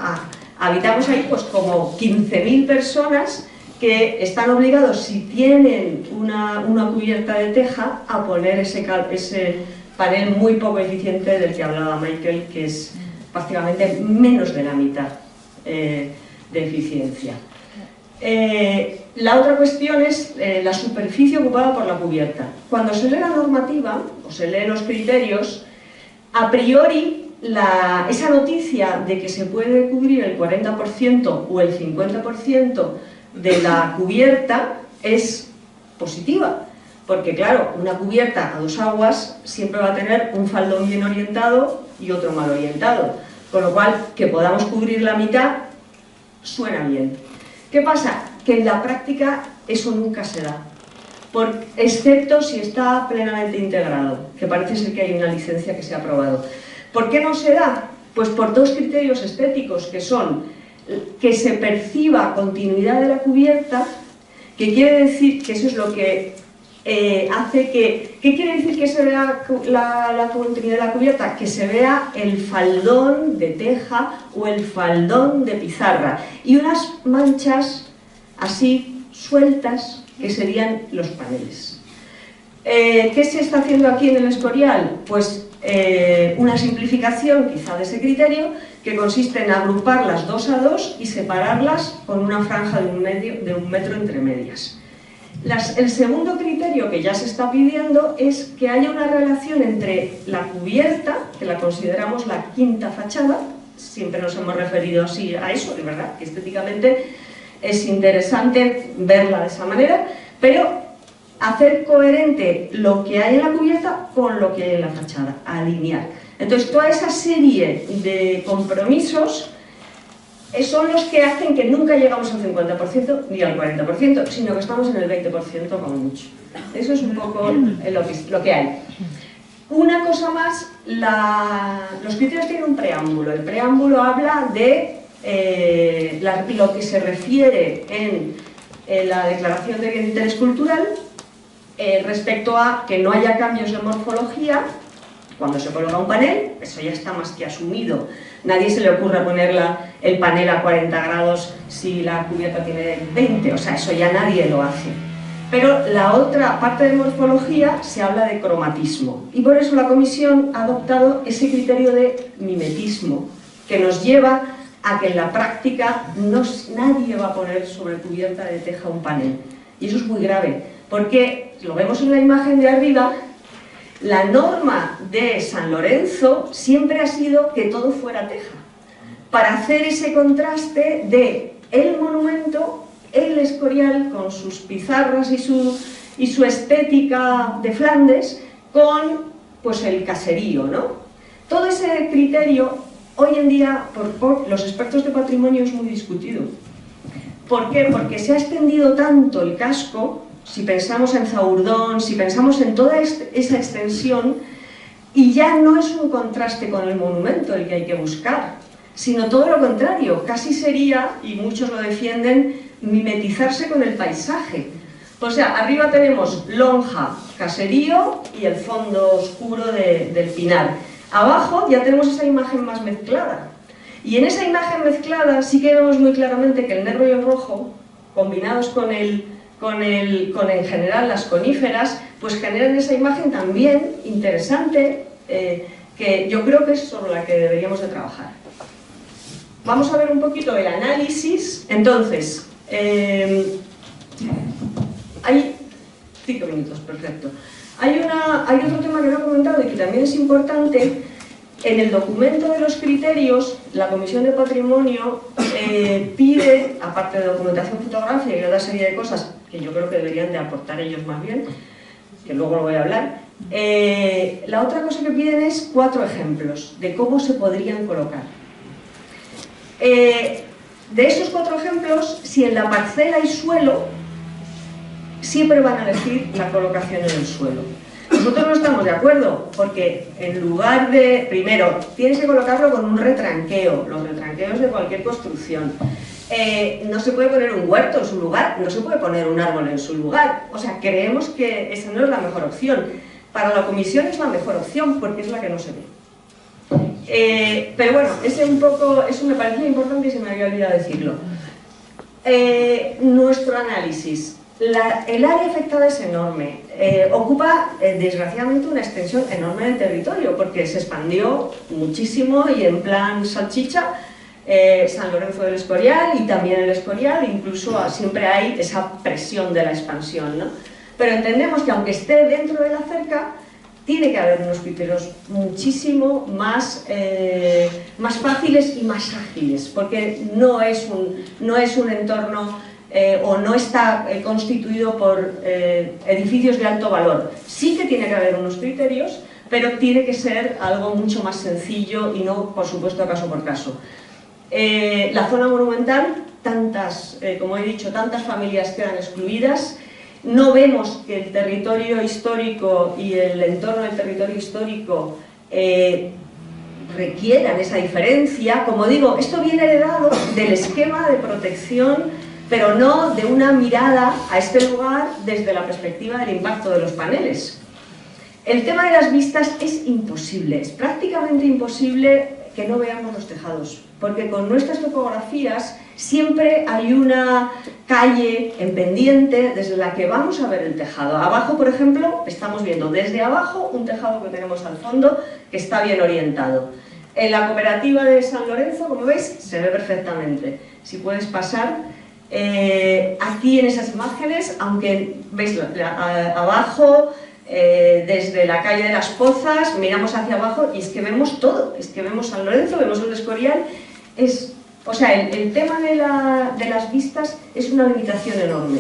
habitamos ahí pues como 15.000 personas que están obligados, si tienen una cubierta de teja, a poner ese panel muy poco eficiente del que hablaba Michael, que es prácticamente menos de la mitad de eficiencia. La otra cuestión es la superficie ocupada por la cubierta. Cuando se lee la normativa, o se leen los criterios, a priori esa noticia de que se puede cubrir el 40% o el 50% de la cubierta es positiva, porque claro, una cubierta a dos aguas siempre va a tener un faldón bien orientado y otro mal orientado, con lo cual que podamos cubrir la mitad suena bien. ¿Qué pasa? Que en la práctica eso nunca se da, excepto si está plenamente integrado, que parece ser que hay una licencia que se ha aprobado. ¿Por qué no se da? Pues por dos criterios estéticos, que son que se perciba continuidad de la cubierta, que quiere decir que eso es lo que hace que... ¿Qué quiere decir que se vea la continuidad de la cubierta? Que se vea el faldón de teja o el faldón de pizarra y unas manchas así sueltas que serían los paneles. ¿Qué se está haciendo aquí en el Escorial? Pues una simplificación quizá de ese criterio, que consiste en agruparlas 2 a 2 y separarlas con una franja de 1 metro entre medias. El segundo criterio que ya se está pidiendo es que haya una relación entre la cubierta, que la consideramos la quinta fachada, siempre nos hemos referido así a eso, de verdad, que estéticamente es interesante verla de esa manera, pero hacer coherente lo que hay en la cubierta con lo que hay en la fachada, alinear. Entonces, toda esa serie de compromisos son los que hacen que nunca llegamos al 50% ni al 40%, sino que estamos en el 20% como mucho. Eso es un poco lo que hay. Una cosa más, los criterios tienen un preámbulo. El preámbulo habla de lo que se refiere en la Declaración de Bien de Interés Cultural respecto a que no haya cambios de morfología cuando se coloca un panel. Eso ya está más que asumido. Nadie se le ocurre poner el panel a 40 grados si la cubierta tiene 20, o sea, eso ya nadie lo hace. Pero la otra parte de morfología se habla de cromatismo, y por eso la Comisión ha adoptado ese criterio de mimetismo, que nos lleva a que en la práctica nadie va a poner sobre cubierta de teja un panel. Y eso es muy grave, porque lo vemos en la imagen de arriba. La norma de San Lorenzo siempre ha sido que todo fuera teja, para hacer ese contraste de el monumento, el Escorial, con sus pizarras y su estética de Flandes, con pues, el caserío, ¿no? Todo ese criterio, hoy en día, por los expertos de patrimonio, es muy discutido. ¿Por qué? Porque se ha extendido tanto el casco. Si pensamos en Zaurdón, si pensamos en toda esa extensión, y ya no es un contraste con el monumento el que hay que buscar, sino todo lo contrario, casi sería, y muchos lo defienden, mimetizarse con el paisaje. O sea, arriba tenemos lonja, caserío y el fondo oscuro del Pinar. Abajo ya tenemos esa imagen más mezclada. Y en esa imagen mezclada sí que vemos muy claramente que el negro y el rojo, combinados con en general las coníferas, pues generan esa imagen también interesante, que yo creo que es sobre la que deberíamos de trabajar. Vamos a ver un poquito el análisis. Entonces, hay 5 minutos, perfecto. Hay otro tema que no he comentado y que también es importante. En el documento de los criterios, la Comisión de Patrimonio pide, aparte de documentación fotográfica y otra serie de cosas que yo creo que deberían de aportar ellos más bien, que luego lo voy a hablar, la otra cosa que piden es 4 ejemplos de cómo se podrían colocar. De esos 4 ejemplos, si en la parcela hay suelo, siempre van a elegir la colocación en el suelo. Nosotros no estamos de acuerdo, porque en lugar de, primero, tienes que colocarlo con un retranqueo, los retranqueos de cualquier construcción. No se puede poner un huerto en su lugar, no se puede poner un árbol en su lugar. O sea, creemos que esa no es la mejor opción. Para la comisión es la mejor opción, porque es la que no se ve. Pero bueno, eso me parecía importante y se me había olvidado decirlo. Nuestro análisis. El área afectada es enorme, ocupa desgraciadamente una extensión enorme del territorio porque se expandió muchísimo y en plan salchicha San Lorenzo del Escorial y también el Escorial, incluso siempre hay esa presión de la expansión, ¿no? Pero entendemos que aunque esté dentro de la cerca, tiene que haber unos criterios muchísimo más fáciles y más ágiles, porque no es un entorno o no está constituido por edificios de alto valor. Sí que tiene que haber unos criterios, pero tiene que ser algo mucho más sencillo y no, por supuesto, caso por caso. La zona monumental, como he dicho, tantas familias quedan excluidas. No vemos que el territorio histórico y el entorno del territorio histórico requieran esa diferencia. Como digo, esto viene heredado del esquema de protección, pero no de una mirada a este lugar desde la perspectiva del impacto de los paneles. El tema de las vistas es imposible, es prácticamente imposible que no veamos los tejados, porque con nuestras topografías siempre hay una calle en pendiente desde la que vamos a ver el tejado. Abajo, por ejemplo, estamos viendo desde abajo un tejado que tenemos al fondo que está bien orientado. En la cooperativa de San Lorenzo, como veis, se ve perfectamente. Si puedes pasar... aquí en esas imágenes, aunque veis abajo, desde la calle de las Pozas, miramos hacia abajo y es que vemos todo, es que vemos San Lorenzo, vemos el Escorial. O sea, el tema de las vistas es una limitación enorme.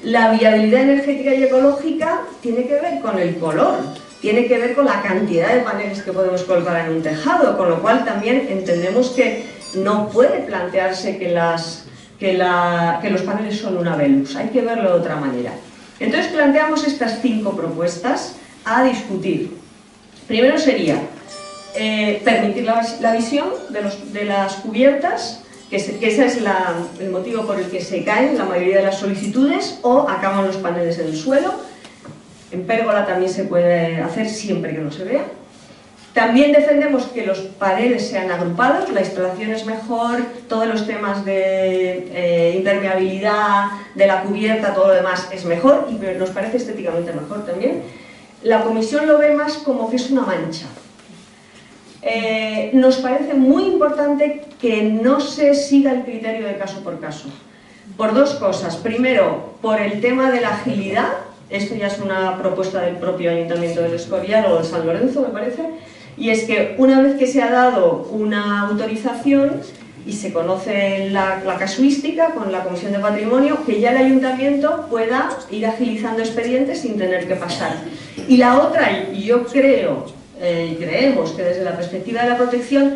La viabilidad energética y ecológica tiene que ver con el color, tiene que ver con la cantidad de paneles que podemos colocar en un tejado, con lo cual también entendemos que no puede plantearse que los paneles son una Velux, hay que verlo de otra manera. Entonces planteamos estas 5 propuestas a discutir. Primero sería permitir la visión de las cubiertas, que ese es el motivo por el que se caen la mayoría de las solicitudes, o acaban los paneles en el suelo. En pérgola también se puede hacer siempre que no se vea. También defendemos que los paneles sean agrupados, la instalación es mejor, todos los temas de impermeabilidad, de la cubierta, todo lo demás es mejor y nos parece estéticamente mejor también. La comisión lo ve más como que es una mancha. Nos parece muy importante que no se siga el criterio de caso por caso, por 2 cosas. Primero, por el tema de la agilidad, esto ya es una propuesta del propio Ayuntamiento del Escorial o de San Lorenzo, me parece. Y es que una vez que se ha dado una autorización y se conoce la casuística con la Comisión de Patrimonio, que ya el Ayuntamiento pueda ir agilizando expedientes sin tener que pasar. Y la otra, y yo creo y creemos que desde la perspectiva de la protección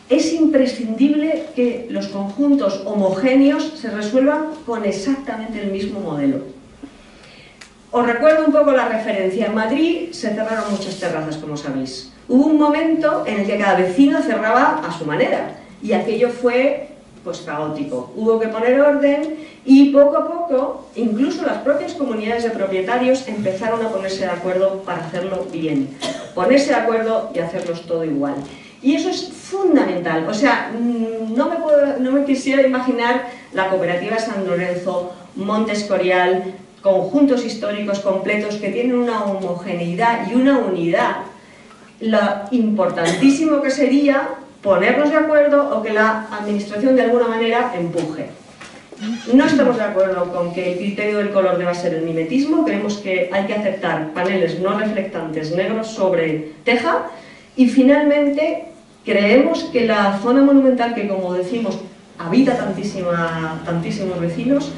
es imprescindible que los conjuntos homogéneos se resuelvan con exactamente el mismo modelo. Os recuerdo un poco la referencia. En Madrid se cerraron muchas terrazas, como sabéis. Hubo un momento en el que cada vecino cerraba a su manera y aquello fue pues caótico. Hubo que poner orden y poco a poco incluso las propias comunidades de propietarios empezaron a ponerse de acuerdo para hacerlo bien. Ponerse de acuerdo y hacerlos todo igual. Y eso es fundamental. O sea, no me quisiera imaginar la cooperativa San Lorenzo, Monte Escorial, conjuntos históricos completos que tienen una homogeneidad y una unidad. Lo importantísimo que sería ponernos de acuerdo o que la administración de alguna manera empuje. No estamos de acuerdo con que el criterio del color deba ser el mimetismo, creemos que hay que aceptar paneles no reflectantes negros sobre teja, y finalmente creemos que la zona monumental, que como decimos habita tantísimos vecinos,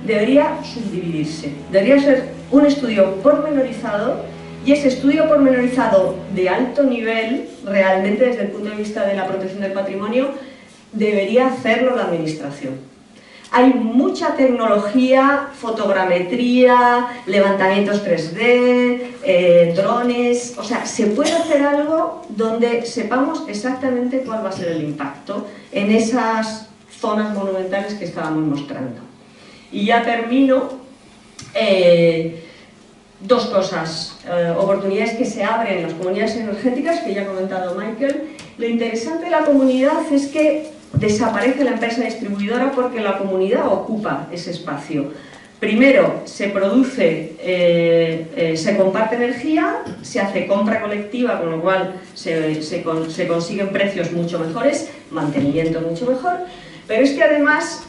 debería subdividirse, debería ser un estudio pormenorizado, y ese estudio pormenorizado de alto nivel, realmente desde el punto de vista de la protección del patrimonio, debería hacerlo la administración. Hay mucha tecnología, fotogrametría, levantamientos 3D, drones, o sea, se puede hacer algo donde sepamos exactamente cuál va a ser el impacto en esas zonas monumentales que estábamos mostrando. Y ya termino, dos cosas, oportunidades que se abren en las comunidades energéticas, que ya ha comentado Michael. Lo interesante de la comunidad es que desaparece la empresa distribuidora porque la comunidad ocupa ese espacio. Primero, se produce, se comparte energía, se hace compra colectiva, con lo cual se consiguen precios mucho mejores, mantenimiento mucho mejor, pero es que además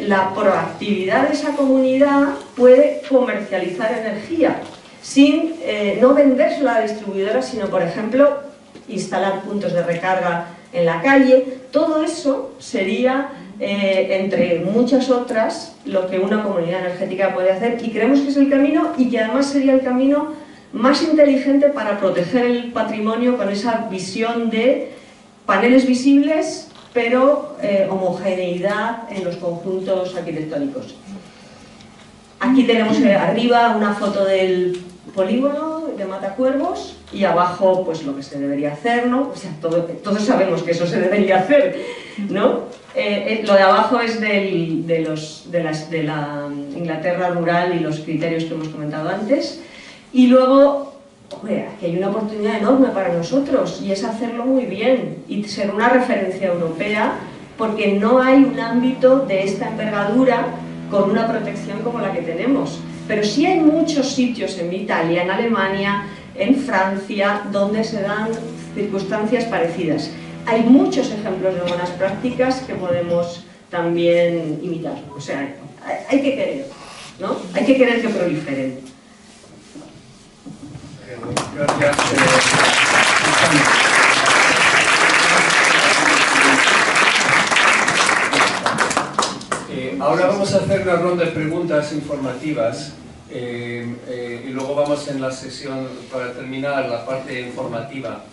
la proactividad de esa comunidad puede comercializar energía sin no vendérsela a la distribuidora, sino, por ejemplo, instalar puntos de recarga en la calle. Todo eso sería, entre muchas otras, lo que una comunidad energética puede hacer, y creemos que es el camino, y que además sería el camino más inteligente para proteger el patrimonio, con esa visión de paneles visibles, pero homogeneidad en los conjuntos arquitectónicos. Aquí tenemos arriba una foto del polígono de Matacuervos, y abajo pues lo que se debería hacer, ¿no? O sea, todos sabemos que eso se debería hacer, ¿no? Lo de abajo es de la Inglaterra rural y los criterios que hemos comentado antes. Y luego, hombre, aquí hay una oportunidad enorme para nosotros, y es hacerlo muy bien y ser una referencia europea, porque no hay un ámbito de esta envergadura con una protección como la que tenemos. Pero sí hay muchos sitios en Italia, en Alemania, en Francia, donde se dan circunstancias parecidas. Hay muchos ejemplos de buenas prácticas que podemos también imitar. O sea, hay que querer, ¿no? Hay que querer que proliferen. Gracias. Ahora vamos a hacer una ronda de preguntas informativas y luego vamos en la sesión para terminar la parte informativa.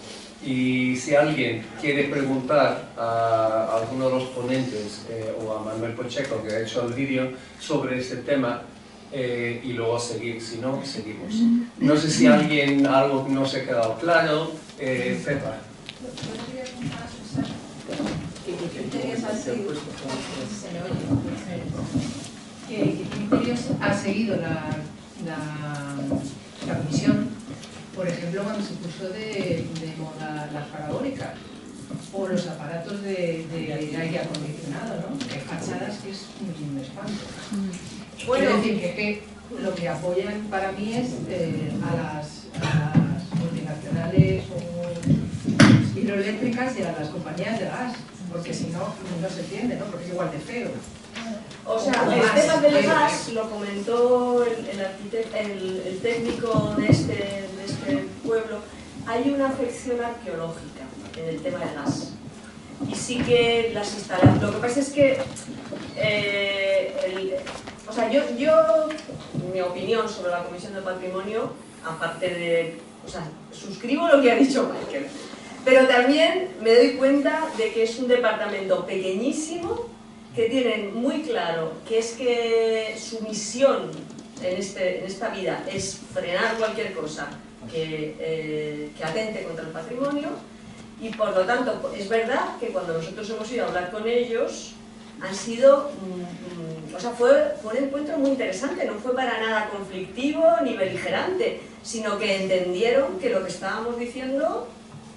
Y si alguien quiere preguntar a alguno de los ponentes o a Manuel Pocheco, que ha hecho el vídeo sobre este tema, y luego seguir, si no, seguimos. No sé si algo no se ha quedado claro. Pepa. ¿Qué criterios ha seguido la comisión? Por ejemplo, cuando se puso de moda las parabólicas o los aparatos de aire acondicionado, ¿no? Hay fachadas que es un espanto. Bueno, quiero decir que lo que apoyan para mí es a las multinacionales o hidroeléctricas y a las compañías de gas, porque si no, no se entiende, ¿no? Porque es igual de feo. O sea, el tema del gas lo comentó el técnico de este pueblo. Hay una afección arqueológica en el tema del gas. Y sí que las instalaciones... Lo que pasa es que... o sea, yo, mi opinión sobre la Comisión de Patrimonio, aparte de... O sea, suscribo lo que ha dicho Michael. Pero también me doy cuenta de que es un departamento pequeñísimo, que tienen muy claro que es que su misión en esta vida es frenar cualquier cosa que atente contra el patrimonio, y por lo tanto es verdad que cuando nosotros hemos ido a hablar con ellos han sido, o sea, fue un encuentro muy interesante, no fue para nada conflictivo ni beligerante, sino que entendieron que lo que estábamos diciendo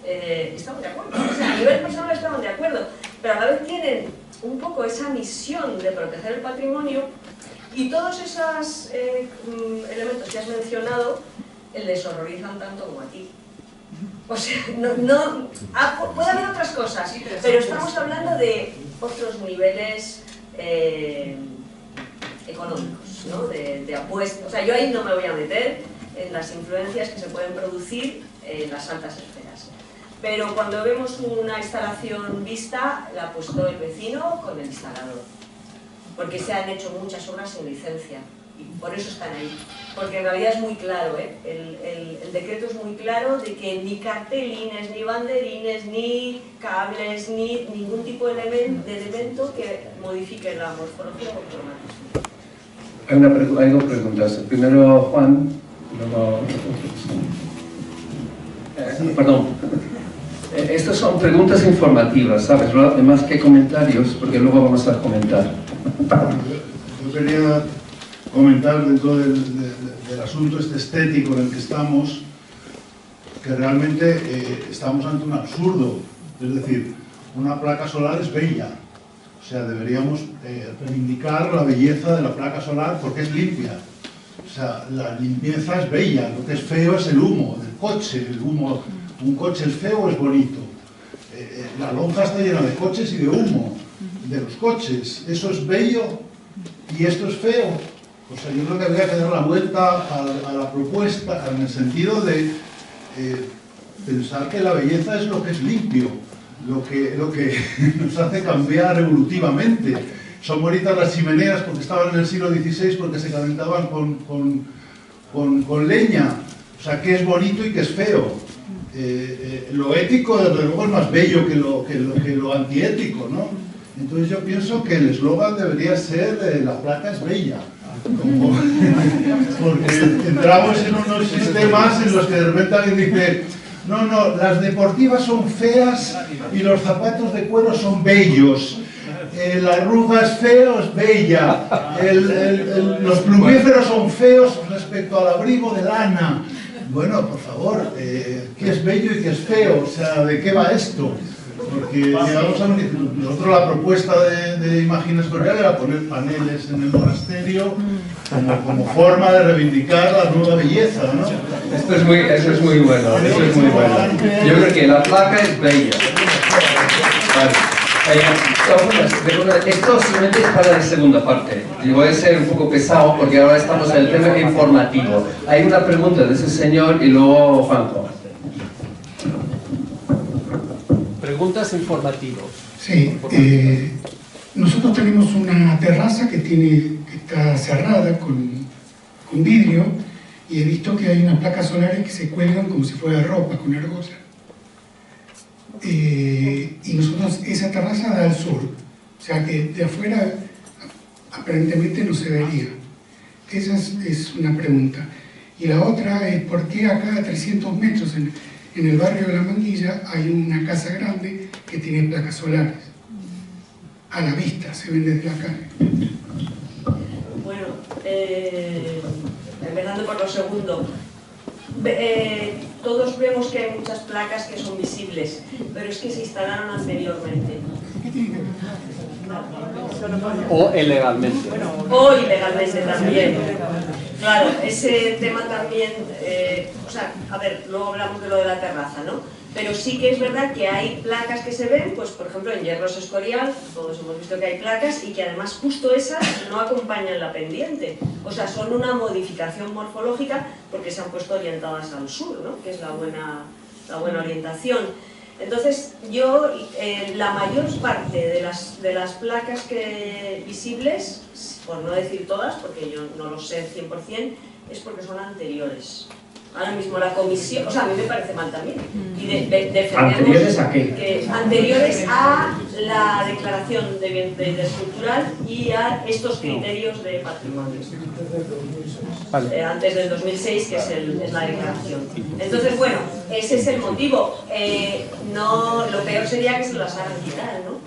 estamos de acuerdo, o sea, a nivel personal estaban de acuerdo, pero a la vez tienen un poco esa misión de proteger el patrimonio, y todos esos elementos que has mencionado les horrorizan tanto como a ti. O sea, puede haber otras cosas, pero estamos hablando de otros niveles económicos, ¿no? De apuestas. O sea, yo ahí no me voy a meter en las influencias que se pueden producir en las altas esferas. Pero cuando vemos una instalación vista, la ha puesto el vecino con el instalador. Porque se han hecho muchas obras sin licencia. Y por eso están ahí. Porque en realidad es muy claro, ¿eh? El decreto es muy claro de que ni cartelines, ni banderines, ni cables, ni ningún tipo de elemento que modifique la morfología o cromática. Hay dos preguntas. Primero Juan, luego... perdón. Estas son preguntas informativas, ¿sabes? Más que comentarios, porque luego vamos a comentar. Yo quería comentar dentro del asunto este estético en el que estamos, que realmente estamos ante un absurdo. Es decir, una placa solar es bella. O sea, deberíamos reivindicar la belleza de la placa solar porque es limpia. O sea, la limpieza es bella. Lo que es feo es el humo del coche. El humo, un coche es feo o es bonito. La lonja está llena de coches y de humo de los coches. Eso es bello y esto es feo. O sea, yo creo que habría que dar la vuelta a la propuesta en el sentido de pensar que la belleza es lo que es limpio, lo que nos hace cambiar evolutivamente. Son bonitas las chimeneas porque estaban en el siglo XVI, porque se calentaban con leña. O sea, que es bonito y que es feo. Lo ético, desde luego, es más bello que lo antiético, ¿no? Entonces yo pienso que el eslogan debería ser la placa es bella. Porque entramos en unos sistemas en los que de repente alguien dice no, las deportivas son feas y los zapatos de cuero son bellos, la arruga es feo, es bella, los plumíferos son feos respecto al abrigo de lana. Bueno, por favor, ¿qué es bello y qué es feo? O sea, ¿de qué va esto? Porque llegamos a nosotros la propuesta de Imagina Escorial era poner paneles en el monasterio como forma de reivindicar la nueva belleza, ¿no? Eso es muy bueno, eso es muy bueno. Yo creo que la placa es bella. Vale. Esto simplemente es para la segunda parte. Y voy a ser un poco pesado porque ahora estamos en el tema informativo. Hay una pregunta de ese señor y luego Juanjo. Preguntas informativas. Sí, nosotros tenemos una terraza que está cerrada con vidrio y he visto que hay unas placas solares que se cuelgan como si fuera ropa, con argolla. Y nosotros, esa terraza da al sur, o sea que de afuera aparentemente no se vería. Esa es una pregunta. Y la otra es por qué acá a 300 metros en el barrio de La Manguilla hay una casa grande que tiene placas solares. A la vista, se ven desde la calle. Bueno, empezando por lo segundo. Todos vemos que hay muchas placas que son visibles, pero es que se instalaron anteriormente. O ilegalmente. O ilegalmente también. Claro, ese tema también, o sea, a ver, luego hablamos de lo de la terraza, ¿no? Pero sí que es verdad que hay placas que se ven, pues por ejemplo en Hierros Escorial, todos hemos visto que hay placas y que además justo esas no acompañan la pendiente. O sea, son una modificación morfológica porque se han puesto orientadas al sur, ¿no? Que es la buena orientación. Entonces, yo, la mayor parte de las placas visibles, por no decir todas, porque yo no lo sé 100%, es porque son anteriores. Ahora mismo la comisión, o sea, a mí me parece mal también. Y defendemos ¿Anteriores a qué? Anteriores a la declaración de bien de interés cultural y a estos criterios de patrimonio. Vale. Antes del 2006, que es la declaración. Entonces, bueno, ese es el motivo. Lo peor sería que se las hagan quitar, ¿no?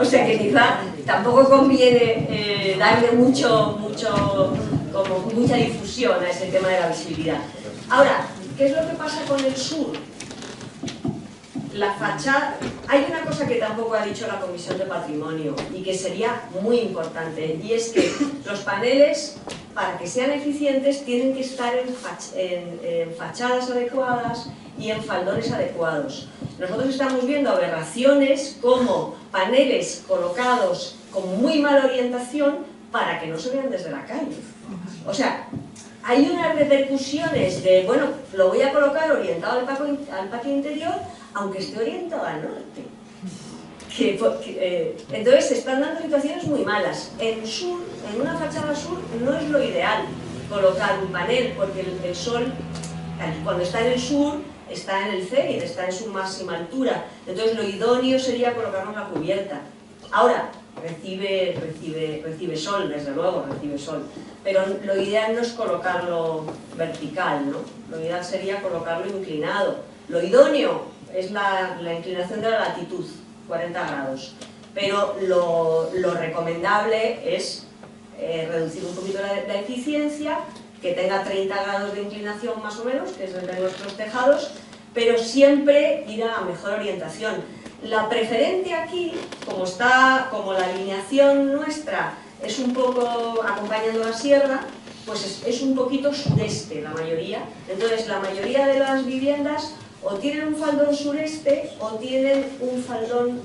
O sea que quizá tampoco conviene darle mucha difusión a ese tema de la visibilidad. Ahora, ¿qué es lo que pasa con el sur? La fachada... Hay una cosa que tampoco ha dicho la Comisión de Patrimonio y que sería muy importante, y es que los paneles, para que sean eficientes, tienen que estar en fachadas adecuadas y en faldones adecuados. Nosotros estamos viendo aberraciones como paneles colocados con muy mala orientación, para que no se vean desde la calle. O sea, hay unas repercusiones de, bueno, lo voy a colocar orientado al patio interior, aunque esté orientado al norte. Entonces se están dando situaciones muy malas. En una fachada sur no es lo ideal colocar un panel, porque el sol, cuando está en el sur, está en el cenit, está en su máxima altura. Entonces lo idóneo sería colocarlo en la cubierta. Ahora, recibe sol, desde luego recibe sol, pero lo ideal no es colocarlo vertical, ¿no? Lo ideal sería colocarlo inclinado. Lo idóneo es la inclinación de la latitud, 40 grados, pero lo recomendable es reducir un poquito la eficiencia, que tenga 30 grados de inclinación más o menos, que es el de nuestros tejados, pero siempre ir a mejor orientación. La preferente aquí, como la alineación nuestra es un poco acompañando la sierra, pues es un poquito sureste la mayoría. Entonces la mayoría de las viviendas o tienen un faldón sureste o tienen un faldón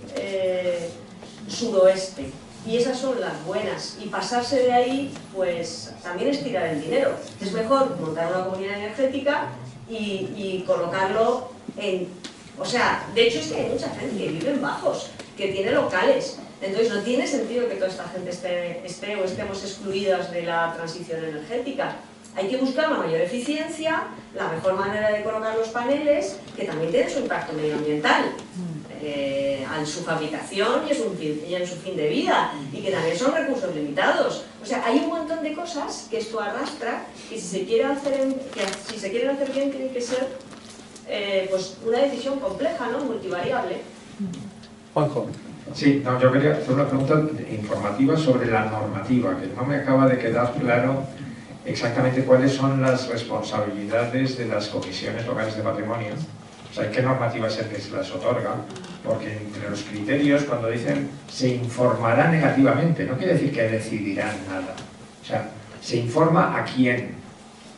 suroeste. Y esas son las buenas. Y pasarse de ahí, pues también es tirar el dinero. Es mejor montar una comunidad energética y colocarlo en... O sea, de hecho es que hay mucha gente que vive en bajos, que tiene locales. Entonces no tiene sentido que toda esta gente esté o estemos excluidas de la transición energética. Hay que buscar la mayor eficiencia, la mejor manera de colocar los paneles, que también tiene su impacto medioambiental en su fabricación y en su fin de vida, y que también son recursos limitados. O sea, hay un montón de cosas que esto arrastra, que si se quieren hacer bien tiene que ser pues una decisión compleja, ¿no? Multivariable. Juanjo. Sí, no, yo quería hacer una pregunta informativa sobre la normativa, que no me acaba de quedar claro exactamente cuáles son las responsabilidades de las comisiones locales de patrimonio. O sea, ¿qué normativa es el que se las otorga? Porque entre los criterios, cuando dicen se informará negativamente, no quiere decir que decidirán nada. O sea, se informa a quién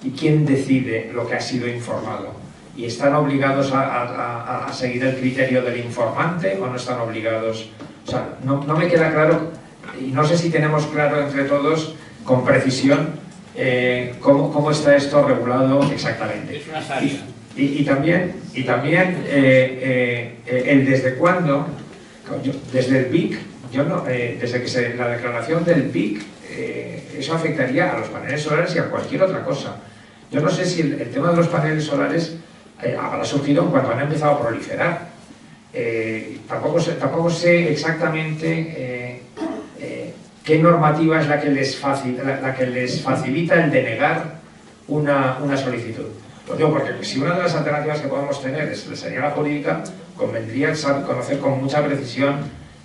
y quién decide lo que ha sido informado. ¿Y están obligados a seguir el criterio del informante o no están obligados? O sea, no me queda claro, y no sé si tenemos claro entre todos, con precisión, cómo está esto regulado exactamente. Es una salida. Y también el desde cuándo, desde el PIC, desde que la declaración del PIC, eso afectaría a los paneles solares y a cualquier otra cosa. Yo no sé si el tema de los paneles solares habrá surgido cuando han empezado a proliferar. Tampoco sé exactamente qué normativa es la que les facilita el denegar una solicitud. Lo digo porque si una de las alternativas que podemos tener sería la jurídica, convendría conocer con mucha precisión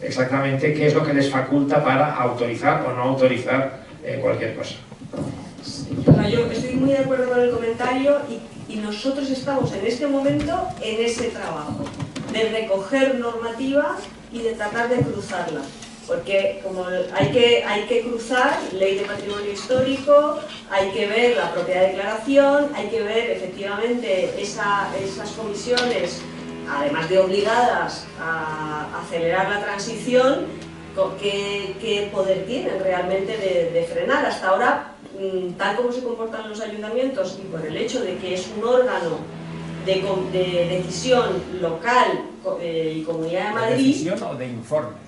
exactamente qué es lo que les faculta para autorizar o no autorizar cualquier cosa. Yo estoy muy de acuerdo con el comentario y nosotros estamos en este momento en ese trabajo de recoger normativa y de tratar de cruzarla, porque como hay que cruzar ley de patrimonio histórico, hay que ver la propia declaración, hay que ver efectivamente esas comisiones, además de obligadas a acelerar la transición, qué poder tienen realmente de frenar. Hasta ahora, tal como se comportan los ayuntamientos y por el hecho de que es un órgano de decisión local y Comunidad de Madrid... ¿De decisión o de informe?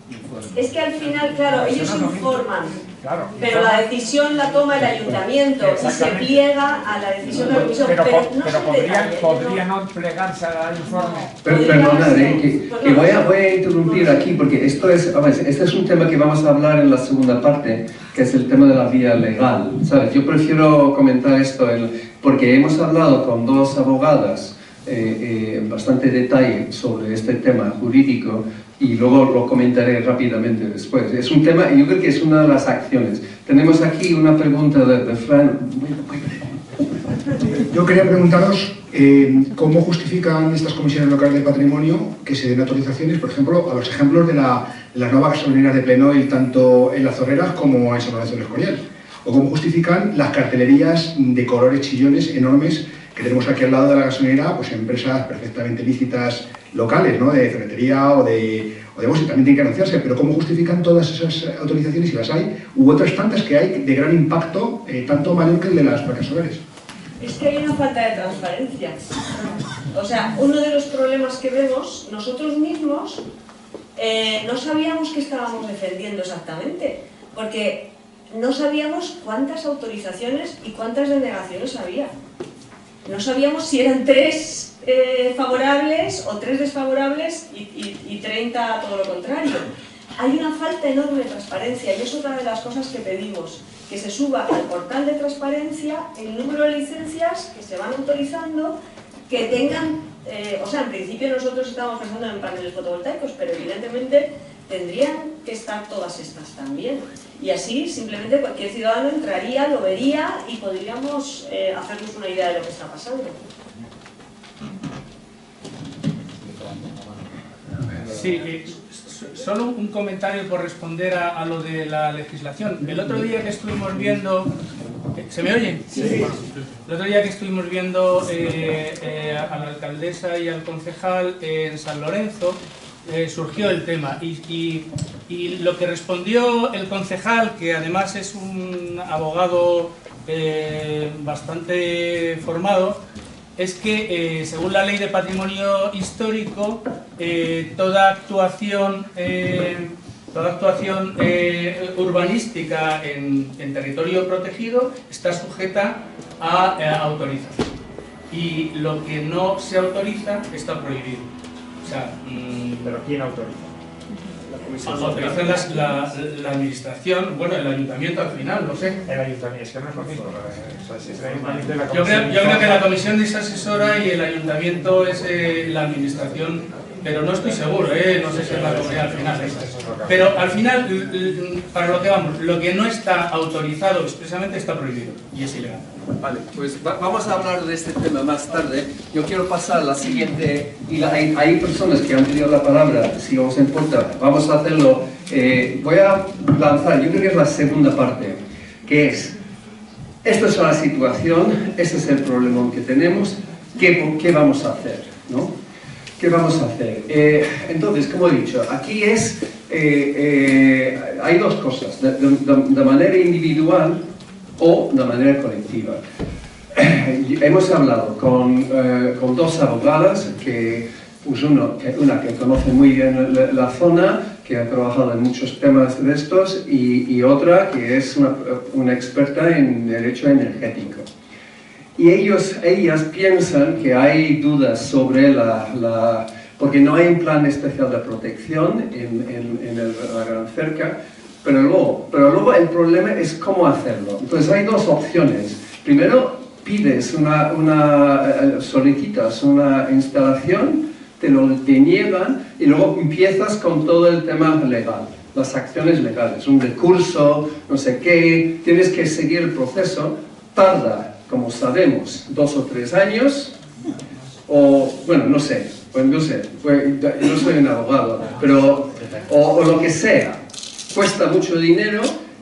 Es que al final, claro, ellos informan, claro, pero la decisión la toma el ayuntamiento y se pliega a la decisión de la comisión, pero no podría no plegarse al informe. Perdonad, que voy a interrumpir aquí porque este es un tema que vamos a hablar en la segunda parte, que es el tema de la vía legal, ¿sabes? Yo prefiero comentar esto porque hemos hablado con dos abogadas en bastante detalle sobre este tema jurídico y luego lo comentaré rápidamente después. Es un tema, yo creo que es una de las acciones. Tenemos aquí una pregunta de Fran. Yo quería preguntaros cómo justifican estas comisiones locales de patrimonio que se den autorizaciones, por ejemplo, a los ejemplos de las nuevas gasolineras de Plenoil, tanto en Las Zorreras como en San Lorenzo del Escorial. O cómo justifican las cartelerías de colores chillones enormes que tenemos aquí al lado de la gasolinera, pues empresas perfectamente lícitas locales, ¿no? De ferretería o de Podemos también tiene que anunciarse, pero ¿cómo justifican todas esas autorizaciones, si las hay, u otras tantas que hay de gran impacto, tanto mayor que el de las placas solares? Es que hay una falta de transparencia. O sea, uno de los problemas que vemos, nosotros mismos no sabíamos qué estábamos defendiendo exactamente, porque no sabíamos cuántas autorizaciones y cuántas denegaciones había. No sabíamos si eran 3 favorables o 3 desfavorables y 30 todo lo contrario. Hay una falta enorme de transparencia y es otra de las cosas que pedimos, que se suba al portal de transparencia el número de licencias que se van autorizando, que tengan, o sea, en principio nosotros estábamos pensando en paneles fotovoltaicos, pero evidentemente tendrían que estar todas estas también. Y así simplemente cualquier ciudadano entraría, lo vería y podríamos hacernos una idea de lo que está pasando. Sí, solo un comentario por responder a lo de la legislación. El otro día que estuvimos viendo... ¿Se me oye? Sí. Bueno, el otro día que estuvimos viendo a la alcaldesa y al concejal en San Lorenzo, surgió el tema y lo que respondió el concejal, que además es un abogado bastante formado, es que según la Ley de Patrimonio Histórico toda actuación urbanística en territorio protegido está sujeta a autorización y lo que no se autoriza está prohibido. O sea, ¿pero quién autoriza? Autoriza la administración, bueno, el ayuntamiento al final, no sé. El ayuntamiento, es que no es lo mismo. Yo creo que la comisión es asesora y el ayuntamiento es la administración, pero no estoy seguro, no sé si es la comunidad al final. Pero al final, para lo que vamos, lo que no está autorizado expresamente está prohibido y es ilegal. Vale, pues vamos a hablar de este tema más tarde. Yo quiero pasar a la siguiente, y hay personas que han pedido la palabra, si os importa, vamos a hacerlo. Voy a lanzar, yo creo que es la segunda parte, que es, esta es la situación, ese es el problema que tenemos, ¿qué vamos a hacer? ¿No? ¿Qué vamos a hacer? Entonces, como he dicho, aquí hay dos cosas, de manera individual o de manera colectiva. Hemos hablado con 2 abogadas, pues una que conoce muy bien la zona, que ha trabajado en muchos temas de estos, y otra que es una experta en derecho energético. Y ellas piensan que hay dudas sobre porque no hay un plan especial de protección en la Gran Cerca, pero luego el problema es cómo hacerlo. Entonces hay 2 opciones. Primero, solicitas una instalación, te niegan y luego empiezas con todo el tema legal, las acciones legales, un recurso, no sé qué, tienes que seguir el proceso, tarda, como sabemos, 2 o 3 años, o bueno, no sé, yo soy un abogado, pero o lo que sea. Cuesta mucho dinero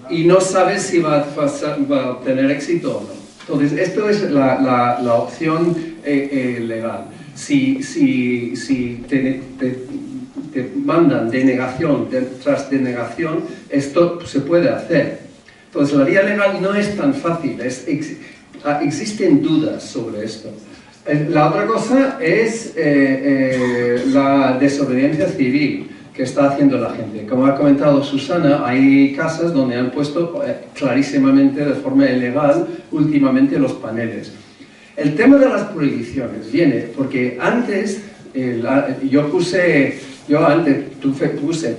y no sabes si va a tener éxito o no. Entonces, esto es la opción legal. Si te mandan denegación tras denegación, esto se puede hacer. Entonces, la vía legal no es tan fácil, existen dudas sobre esto. La otra cosa es la desobediencia civil que está haciendo la gente. Como ha comentado Susana, hay casas donde han puesto clarísimamente de forma ilegal últimamente los paneles. El tema de las prohibiciones viene porque antes yo puse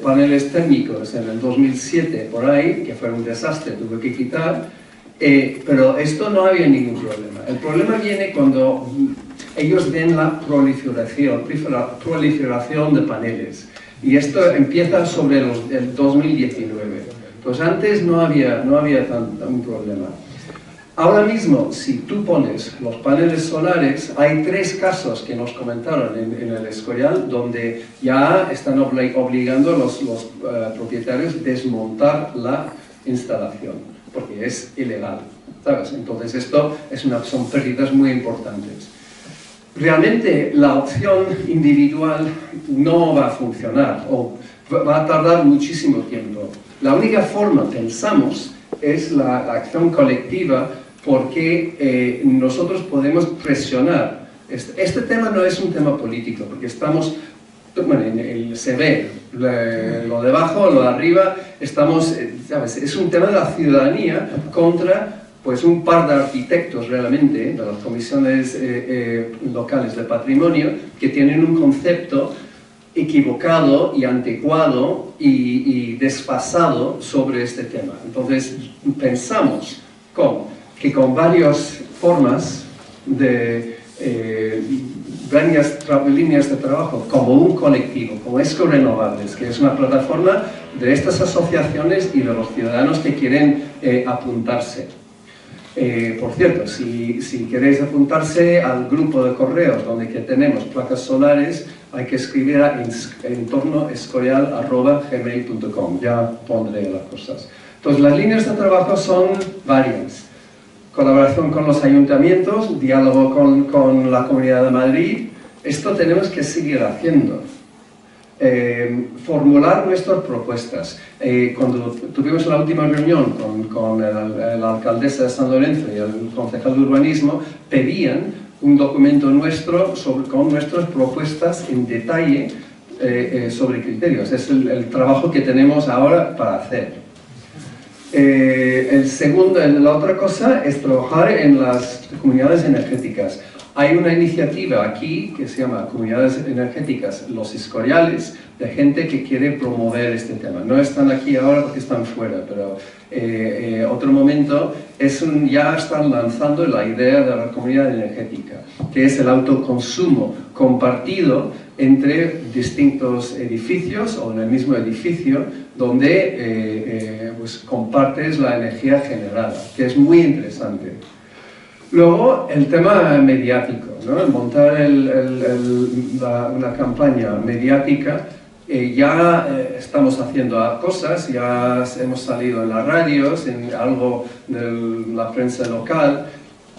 paneles térmicos en el 2007 por ahí, que fue un desastre, tuve que quitar, pero esto no había ningún problema. El problema viene cuando ellos ven la proliferación de paneles. Y esto empieza sobre el 2019. Pues antes no había un problema. Ahora mismo, si tú pones los paneles solares, hay 3 casos que nos comentaron en el Escorial, donde ya están obligando a los propietarios a desmontar la instalación, porque es ilegal, ¿sabes? Entonces esto son pérdidas muy importantes. realmente la opción individual no va a funcionar o va a tardar muchísimo tiempo. La única forma, pensamos, es la acción colectiva, porque nosotros podemos presionar. Este tema no es un tema político, porque estamos, bueno, se ve lo de abajo, lo de arriba, estamos, ¿sabes? Es un tema de la ciudadanía contra pues un par de arquitectos realmente, de las comisiones locales de patrimonio, que tienen un concepto equivocado y anticuado y desfasado sobre este tema. Entonces pensamos que con varias formas de varias líneas de trabajo, como un colectivo, como Esco Renovables, que es una plataforma de estas asociaciones y de los ciudadanos que quieren apuntarse. Por cierto, si queréis apuntarse al grupo de correos donde que tenemos placas solares, hay que escribir a entornoescorial@gmail.com, ya pondré las cosas. Entonces, las líneas de trabajo son varias. Colaboración con los ayuntamientos, diálogo con la Comunidad de Madrid. Esto tenemos que seguir haciendo. Formular nuestras propuestas. Cuando tuvimos la última reunión con la alcaldesa de San Lorenzo y el concejal de urbanismo, pedían un documento nuestro con nuestras propuestas en detalle sobre criterios. Es el trabajo que tenemos ahora para hacer. La otra cosa es trabajar en las comunidades energéticas. Hay una iniciativa aquí que se llama Comunidades Energéticas Los Escoriales, de gente que quiere promover este tema. No están aquí ahora porque están fuera, pero otro momento ya están lanzando la idea de la comunidad energética, que es el autoconsumo compartido entre distintos edificios o en el mismo edificio, donde pues compartes la energía generada, que es muy interesante. Luego, el tema mediático, ¿no? Montar una campaña mediática. Ya estamos haciendo cosas, ya hemos salido en las radios, en algo de la prensa local,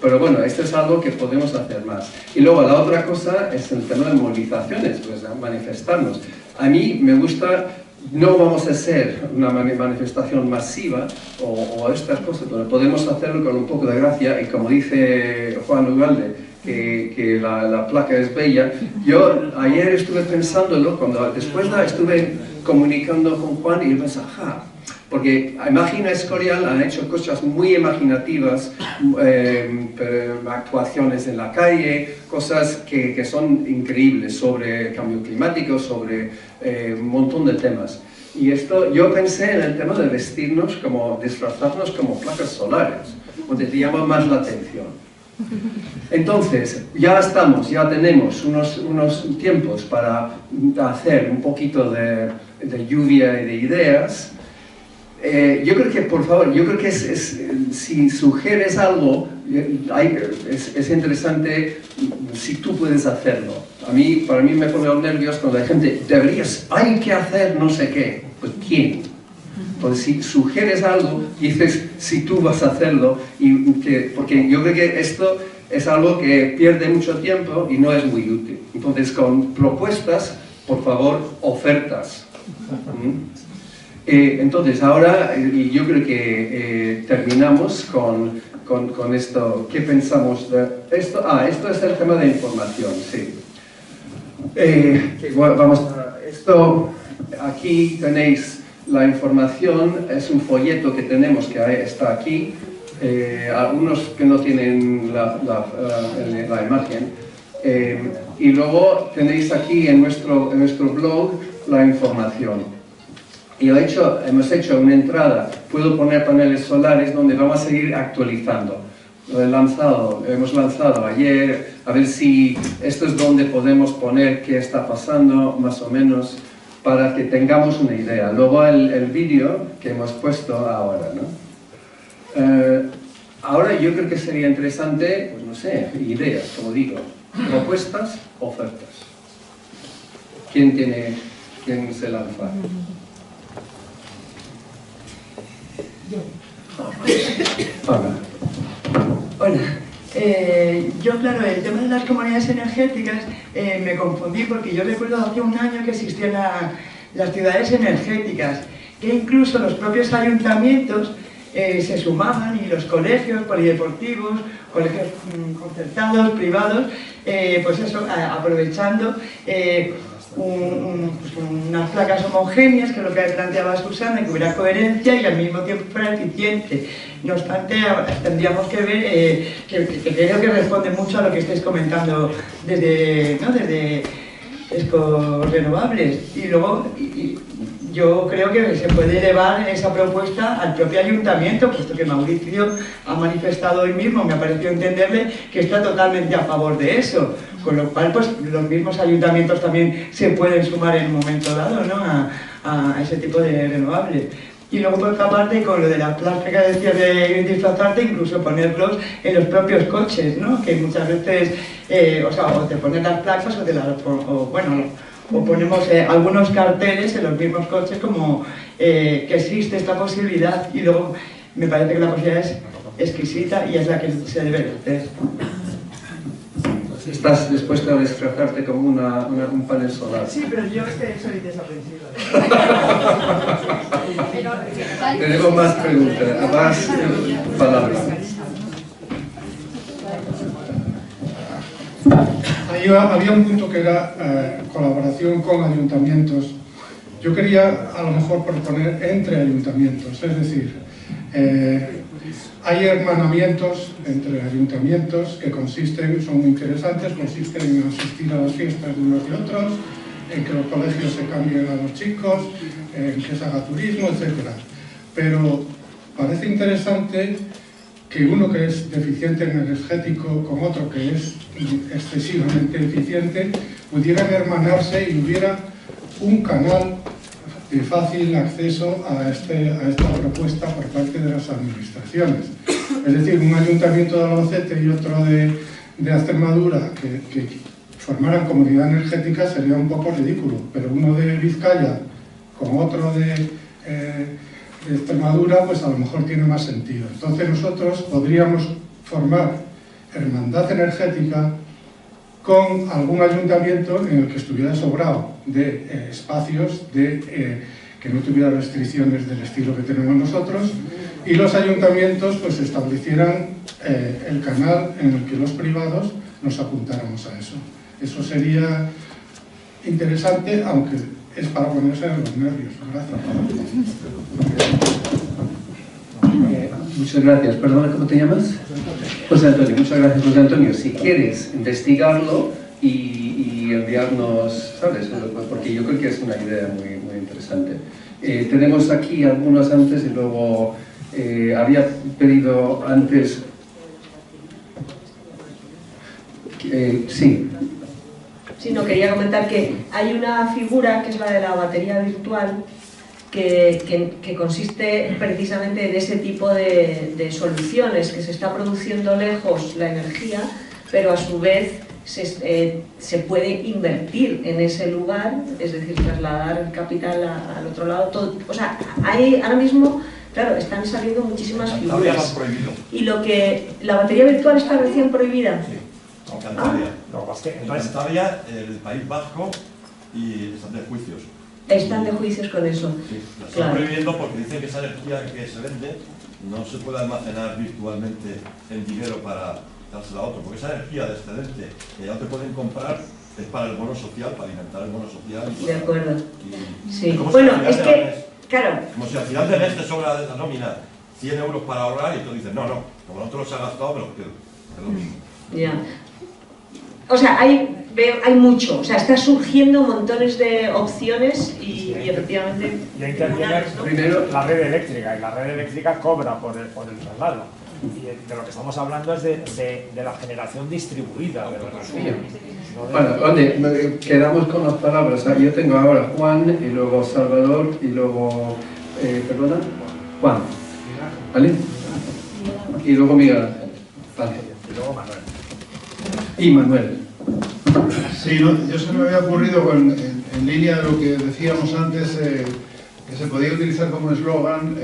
pero bueno, esto es algo que podemos hacer más. Y luego la otra cosa es el tema de movilizaciones, pues manifestarnos. A mí me gusta. No vamos a hacer una manifestación masiva o estas cosas, pero podemos hacerlo con un poco de gracia, y como dice Juan Ugalde, que la placa es bella. Yo ayer estuve pensándolo, después estuve comunicando con Juan y pensé, porque Imagina Escorial han hecho cosas muy imaginativas, actuaciones en la calle, cosas que son increíbles sobre cambio climático, sobre un montón de temas. Y yo pensé en el tema de disfrazarnos como placas solares, donde te llama más la atención. Entonces, ya tenemos unos tiempos para hacer un poquito de lluvia y de ideas. Yo creo que, por favor, si sugieres algo, es interesante si tú puedes hacerlo. Para mí me pone los nervios cuando hay gente, hay que hacer no sé qué. Pues ¿quién? Entonces, si sugieres algo, dices si tú vas a hacerlo, porque yo creo que esto es algo que pierde mucho tiempo y no es muy útil. Entonces, con propuestas, por favor, ofertas. Entonces, ahora yo creo que terminamos con esto. ¿Qué pensamos de esto? Esto es el tema de información, sí. Esto, aquí tenéis la información, es un folleto que tenemos que está aquí. Algunos que no tienen la imagen. Y luego tenéis aquí en nuestro blog la información. Y hemos hecho una entrada, puedo poner paneles solares donde vamos a seguir actualizando. Hemos lanzado ayer, a ver si esto es donde podemos poner qué está pasando, más o menos, para que tengamos una idea. Luego el vídeo que hemos puesto ahora, ¿no? Ahora yo creo que sería interesante, pues no sé, ideas, como digo, propuestas, ofertas. ¿Quién se lanza? Hola, Yo, claro, el tema de las comunidades energéticas me confundí porque yo recuerdo hace un año que existían las ciudades energéticas, que incluso los propios ayuntamientos se sumaban, y los colegios polideportivos, colegios concertados, privados, pues eso, aprovechando unas placas homogéneas, que es lo que planteaba Susana, que hubiera coherencia y al mismo tiempo fuera eficiente. No obstante, tendríamos que ver, que creo que responde mucho a lo que estáis comentando desde Escos Renovables. Y luego, yo creo que se puede elevar esa propuesta al propio ayuntamiento, puesto que Mauricio ha manifestado hoy mismo, me ha parecido entenderle, que está totalmente a favor de eso. Con lo cual, pues los mismos ayuntamientos también se pueden sumar en un momento dado, ¿no?, a ese tipo de renovables. Y luego, por otra parte, con lo de las placas que decías de disfrazarte, incluso ponerlos en los propios coches, ¿no?, que muchas veces, o te ponen las placas o ponemos algunos carteles en los mismos coches como que existe esta posibilidad, y luego me parece que la posibilidad es exquisita y es la que se debe hacer. ¿Estás dispuesto a disfrazarte como un panel solar? Sí, pero yo soy desaprensiva. Tenemos más preguntas, más palabras. Había un punto que era colaboración con ayuntamientos. Yo quería a lo mejor proponer entre ayuntamientos, es decir, hay hermanamientos entre ayuntamientos que son muy interesantes, consisten en asistir a las fiestas de unos y otros, en que los colegios se cambien a los chicos, en que se haga turismo, etc. Pero parece interesante que uno que es deficiente en energético con otro que es excesivamente eficiente pudieran hermanarse y hubiera un canal de fácil acceso a esta propuesta por parte de las administraciones. Es decir, un ayuntamiento de Albacete y otro de Extremadura que formaran comunidad energética sería un poco ridículo, pero uno de Vizcaya con otro de Extremadura, pues a lo mejor tiene más sentido. Entonces nosotros podríamos formar hermandad energética con algún ayuntamiento en el que estuviera sobrado de espacios, que no tuviera restricciones del estilo que tenemos nosotros, y los ayuntamientos pues establecieran el canal en el que los privados nos apuntáramos a eso. Eso sería interesante, aunque es para ponerse en los nervios. Gracias. Muchas gracias. Perdona, ¿cómo te llamas? José Antonio. Muchas gracias, José Antonio. Si quieres investigarlo y enviarnos, ¿sabes? Porque yo creo que es una idea muy interesante. Tenemos aquí algunos antes y luego había pedido antes... sí. Sí, no, quería comentar que hay una figura que es la de la batería virtual que consiste precisamente en ese tipo de soluciones, que se está produciendo lejos la energía, pero a su vez se puede invertir en ese lugar, es decir, trasladar el capital al otro lado. Todo, o sea, hay ahora mismo, claro, están saliendo muchísimas figuras. Y la batería virtual está recién prohibida. Sí. No, Cantabria. Lo que pasa es que en Cantabria, el País Vasco, y están de juicios. Están de juicios con eso. Sí, lo están prohibiendo porque dicen que esa energía que se vende no se puede almacenar virtualmente en dinero para dársela a otro, porque esa energía de excedente que ya te pueden comprar es para el bono social, para alimentar el bono social. De acuerdo. Sí. Bueno, es que, claro. Como si al final del mes te sobra de la nómina 100 euros para ahorrar y tú dices, no, como no te los ha gastado, me los quedo. Es lo mismo. Ya. O sea, hay mucho, o sea, está surgiendo montones de opciones y efectivamente... Y hay que entender primero la red eléctrica, y la red eléctrica cobra por el traslado. Y de lo que estamos hablando es de la generación distribuida de la energía. Bueno, quedamos con las palabras. Yo tengo ahora Juan, y luego Salvador, y luego... ¿perdona? Juan. ¿Vale? Y luego Miguel Ángel. Vale. Y luego Manuel. Y Manuel. Sí, yo se me había ocurrido en línea de lo que decíamos antes, que se podía utilizar como eslogan,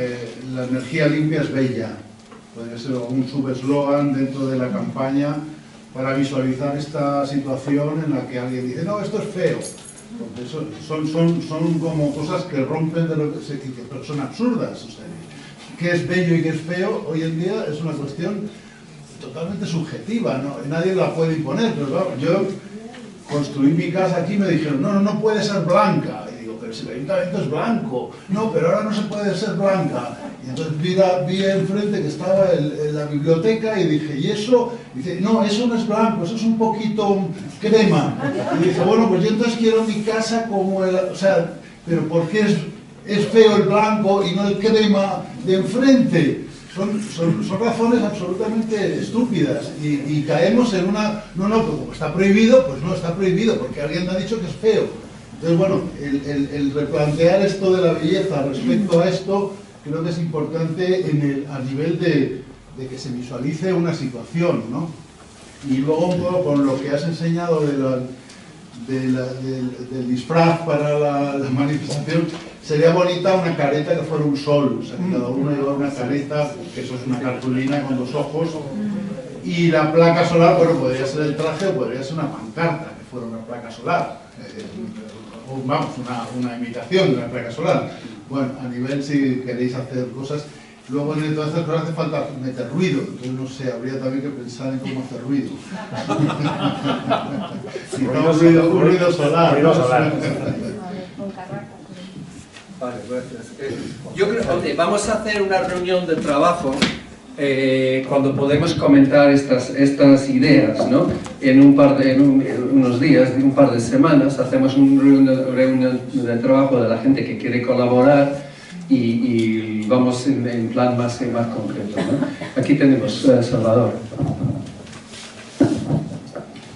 la energía limpia es bella. Podría ser un subeslogan dentro de la campaña para visualizar esta situación en la que alguien dice, no, esto es feo. Porque son como cosas que rompen de lo que son absurdas. O sea, qué es bello y qué es feo hoy en día es una cuestión totalmente subjetiva, ¿no? Nadie la puede imponer. Pero claro, yo construí mi casa aquí y me dijeron, no puede ser blanca. Y digo, pero si el ayuntamiento es blanco. No, pero ahora no se puede ser blanca. Y entonces vi enfrente que estaba la biblioteca y dije, ¿y eso? Y dice, no, eso no es blanco, eso es un poquito crema. Y dice, bueno, pues yo entonces quiero mi casa como el... O sea, pero ¿por qué es feo el blanco y no el crema de enfrente? Son razones absolutamente estúpidas y caemos en una... No, como está prohibido, pues no está prohibido, porque alguien ha dicho que es feo. Entonces, bueno, el replantear esto de la belleza respecto a esto, creo que es importante a nivel de que se visualice una situación, ¿no? Y luego un poco con lo que has enseñado del disfraz para la manifestación, sería bonita una careta que fuera un sol, o sea, que cada uno lleva una careta, que eso es una cartulina con 2 ojos, y la placa solar, bueno, podría ser el traje o podría ser una pancarta, que fuera una placa solar, vamos, una imitación de una placa solar. Bueno, a nivel si queréis hacer cosas, luego en todas estas cosas hace falta meter ruido, entonces no sé, habría también que pensar en cómo hacer ruido. ruido solar. Ruido solar. Vale, gracias. Yo creo que vamos a hacer una reunión de trabajo cuando podemos comentar estas ideas, ¿no? En unos días, un par de semanas, hacemos una reunión de trabajo de la gente que quiere colaborar y vamos en plan más concreto, ¿no? Aquí tenemos Salvador.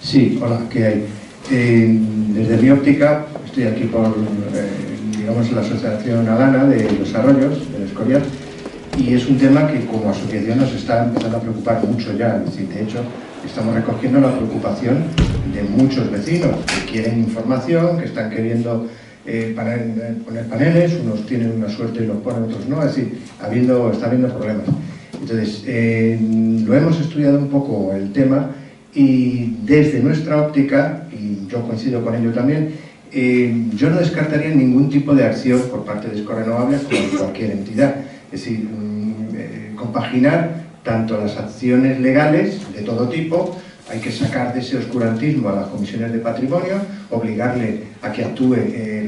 Sí, hola, ¿qué hay? Desde mi óptica, estoy aquí por digamos, la Asociación Adana de los Arroyos, del Escorial, y es un tema que como asociación nos está empezando a preocupar mucho ya. Es decir, de hecho, estamos recogiendo la preocupación de muchos vecinos que quieren información, que están queriendo poner paneles, unos tienen una suerte y los ponen, otros no, es decir, está habiendo problemas. Entonces, lo hemos estudiado un poco el tema y desde nuestra óptica, y yo coincido con ello también, yo no descartaría ningún tipo de acción por parte de Escorrenovables como de cualquier entidad. Es decir, compaginar tanto las acciones legales de todo tipo, hay que sacar de ese oscurantismo a las comisiones de patrimonio, obligarle a que actúe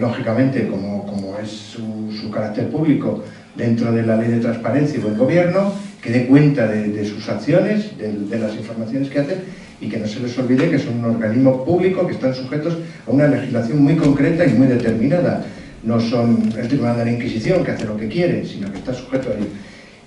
lógicamente como es su carácter público dentro de la ley de transparencia y buen gobierno, que dé cuenta de sus acciones, de las informaciones que hacen, y que no se les olvide que son un organismo público que están sujetos a una legislación muy concreta y muy determinada. No son el Tribunal de la Inquisición que hace lo que quiere, sino que está sujeto a ello.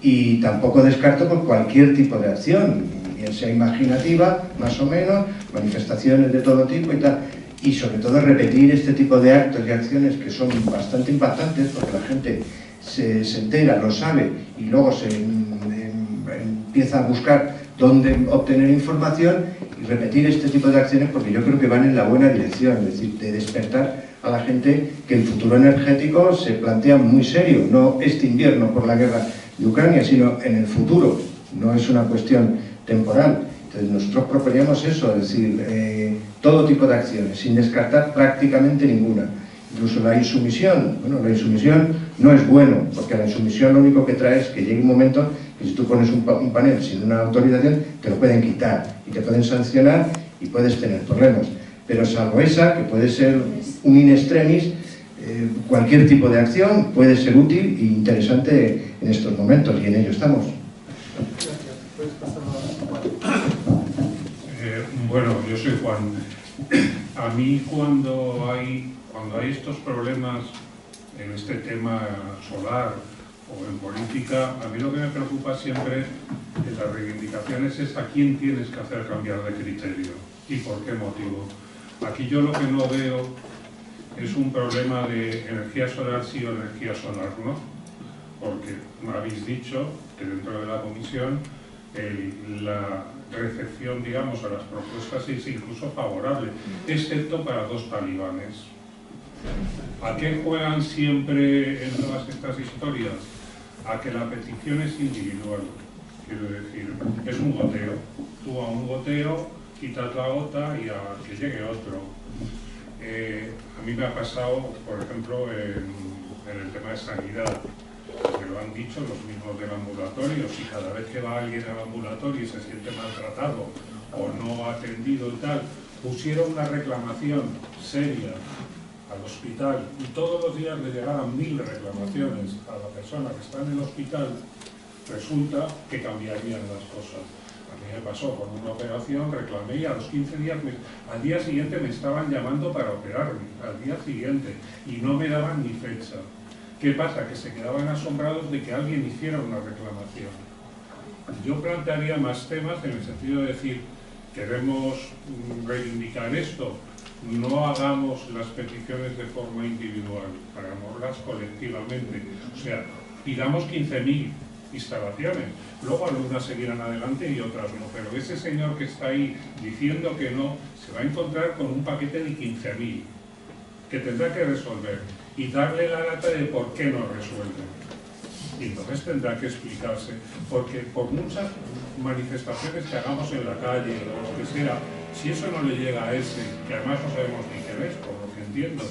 Y tampoco descarto por cualquier tipo de acción, bien sea imaginativa, más o menos, manifestaciones de todo tipo y tal. Y sobre todo repetir este tipo de actos y acciones que son bastante impactantes, porque la gente se entera, lo sabe, y luego se empieza a buscar dónde obtener información, y repetir este tipo de acciones porque yo creo que van en la buena dirección, es decir, de despertar a la gente que el futuro energético se plantea muy serio, no este invierno por la guerra de Ucrania, sino en el futuro, no es una cuestión temporal. Entonces nosotros proponíamos eso, es decir, todo tipo de acciones, sin descartar prácticamente ninguna. Incluso la insumisión, bueno, la insumisión no es bueno, porque la insumisión lo único que trae es que llegue un momento que si tú pones un panel sin una autorización, te lo pueden quitar y te pueden sancionar y puedes tener problemas. Pero salvo esa, que puede ser un in extremis, cualquier tipo de acción puede ser útil e interesante en estos momentos, y en ello estamos. Bueno, yo soy Juan. A mí cuando hay estos problemas en este tema solar o en política, a mí lo que me preocupa siempre en las reivindicaciones es a quién tienes que hacer cambiar de criterio y por qué motivo. Aquí yo lo que no veo es un problema de energía solar sí o energía solar no, porque habéis dicho que dentro de la comisión la recepción, digamos, a las propuestas es incluso favorable, excepto para 2 talibanes. ¿A qué juegan siempre en todas estas historias? A que la petición es individual, quiero decir, es un goteo. Tú a un goteo quitas la gota y a que llegue otro. A mí me ha pasado, por ejemplo, en el tema de sanidad. Me lo han dicho los mismos del ambulatorio, si cada vez que va alguien al ambulatorio y se siente maltratado o no atendido y tal, pusieron una reclamación seria al hospital y todos los días le llegaran 1000 reclamaciones a la persona que está en el hospital, resulta que cambiarían las cosas. A mí me pasó con una operación, reclamé y a los 15 días, al día siguiente me estaban llamando para operarme, al día siguiente, y no me daban ni fecha. ¿Qué pasa? Que se quedaban asombrados de que alguien hiciera una reclamación. Yo plantearía más temas en el sentido de decir, queremos reivindicar esto, no hagamos las peticiones de forma individual, hagámoslas colectivamente. O sea, pidamos 15.000 instalaciones, luego algunas seguirán adelante y otras no, pero ese señor que está ahí diciendo que no, se va a encontrar con un paquete de 15.000 que tendrá que resolver y darle la lata de por qué no resuelven. Y entonces tendrá que explicarse, porque por muchas manifestaciones que hagamos en la calle o lo que sea, si eso no le llega a ese, que además no sabemos ni qué es, por lo que entiendo,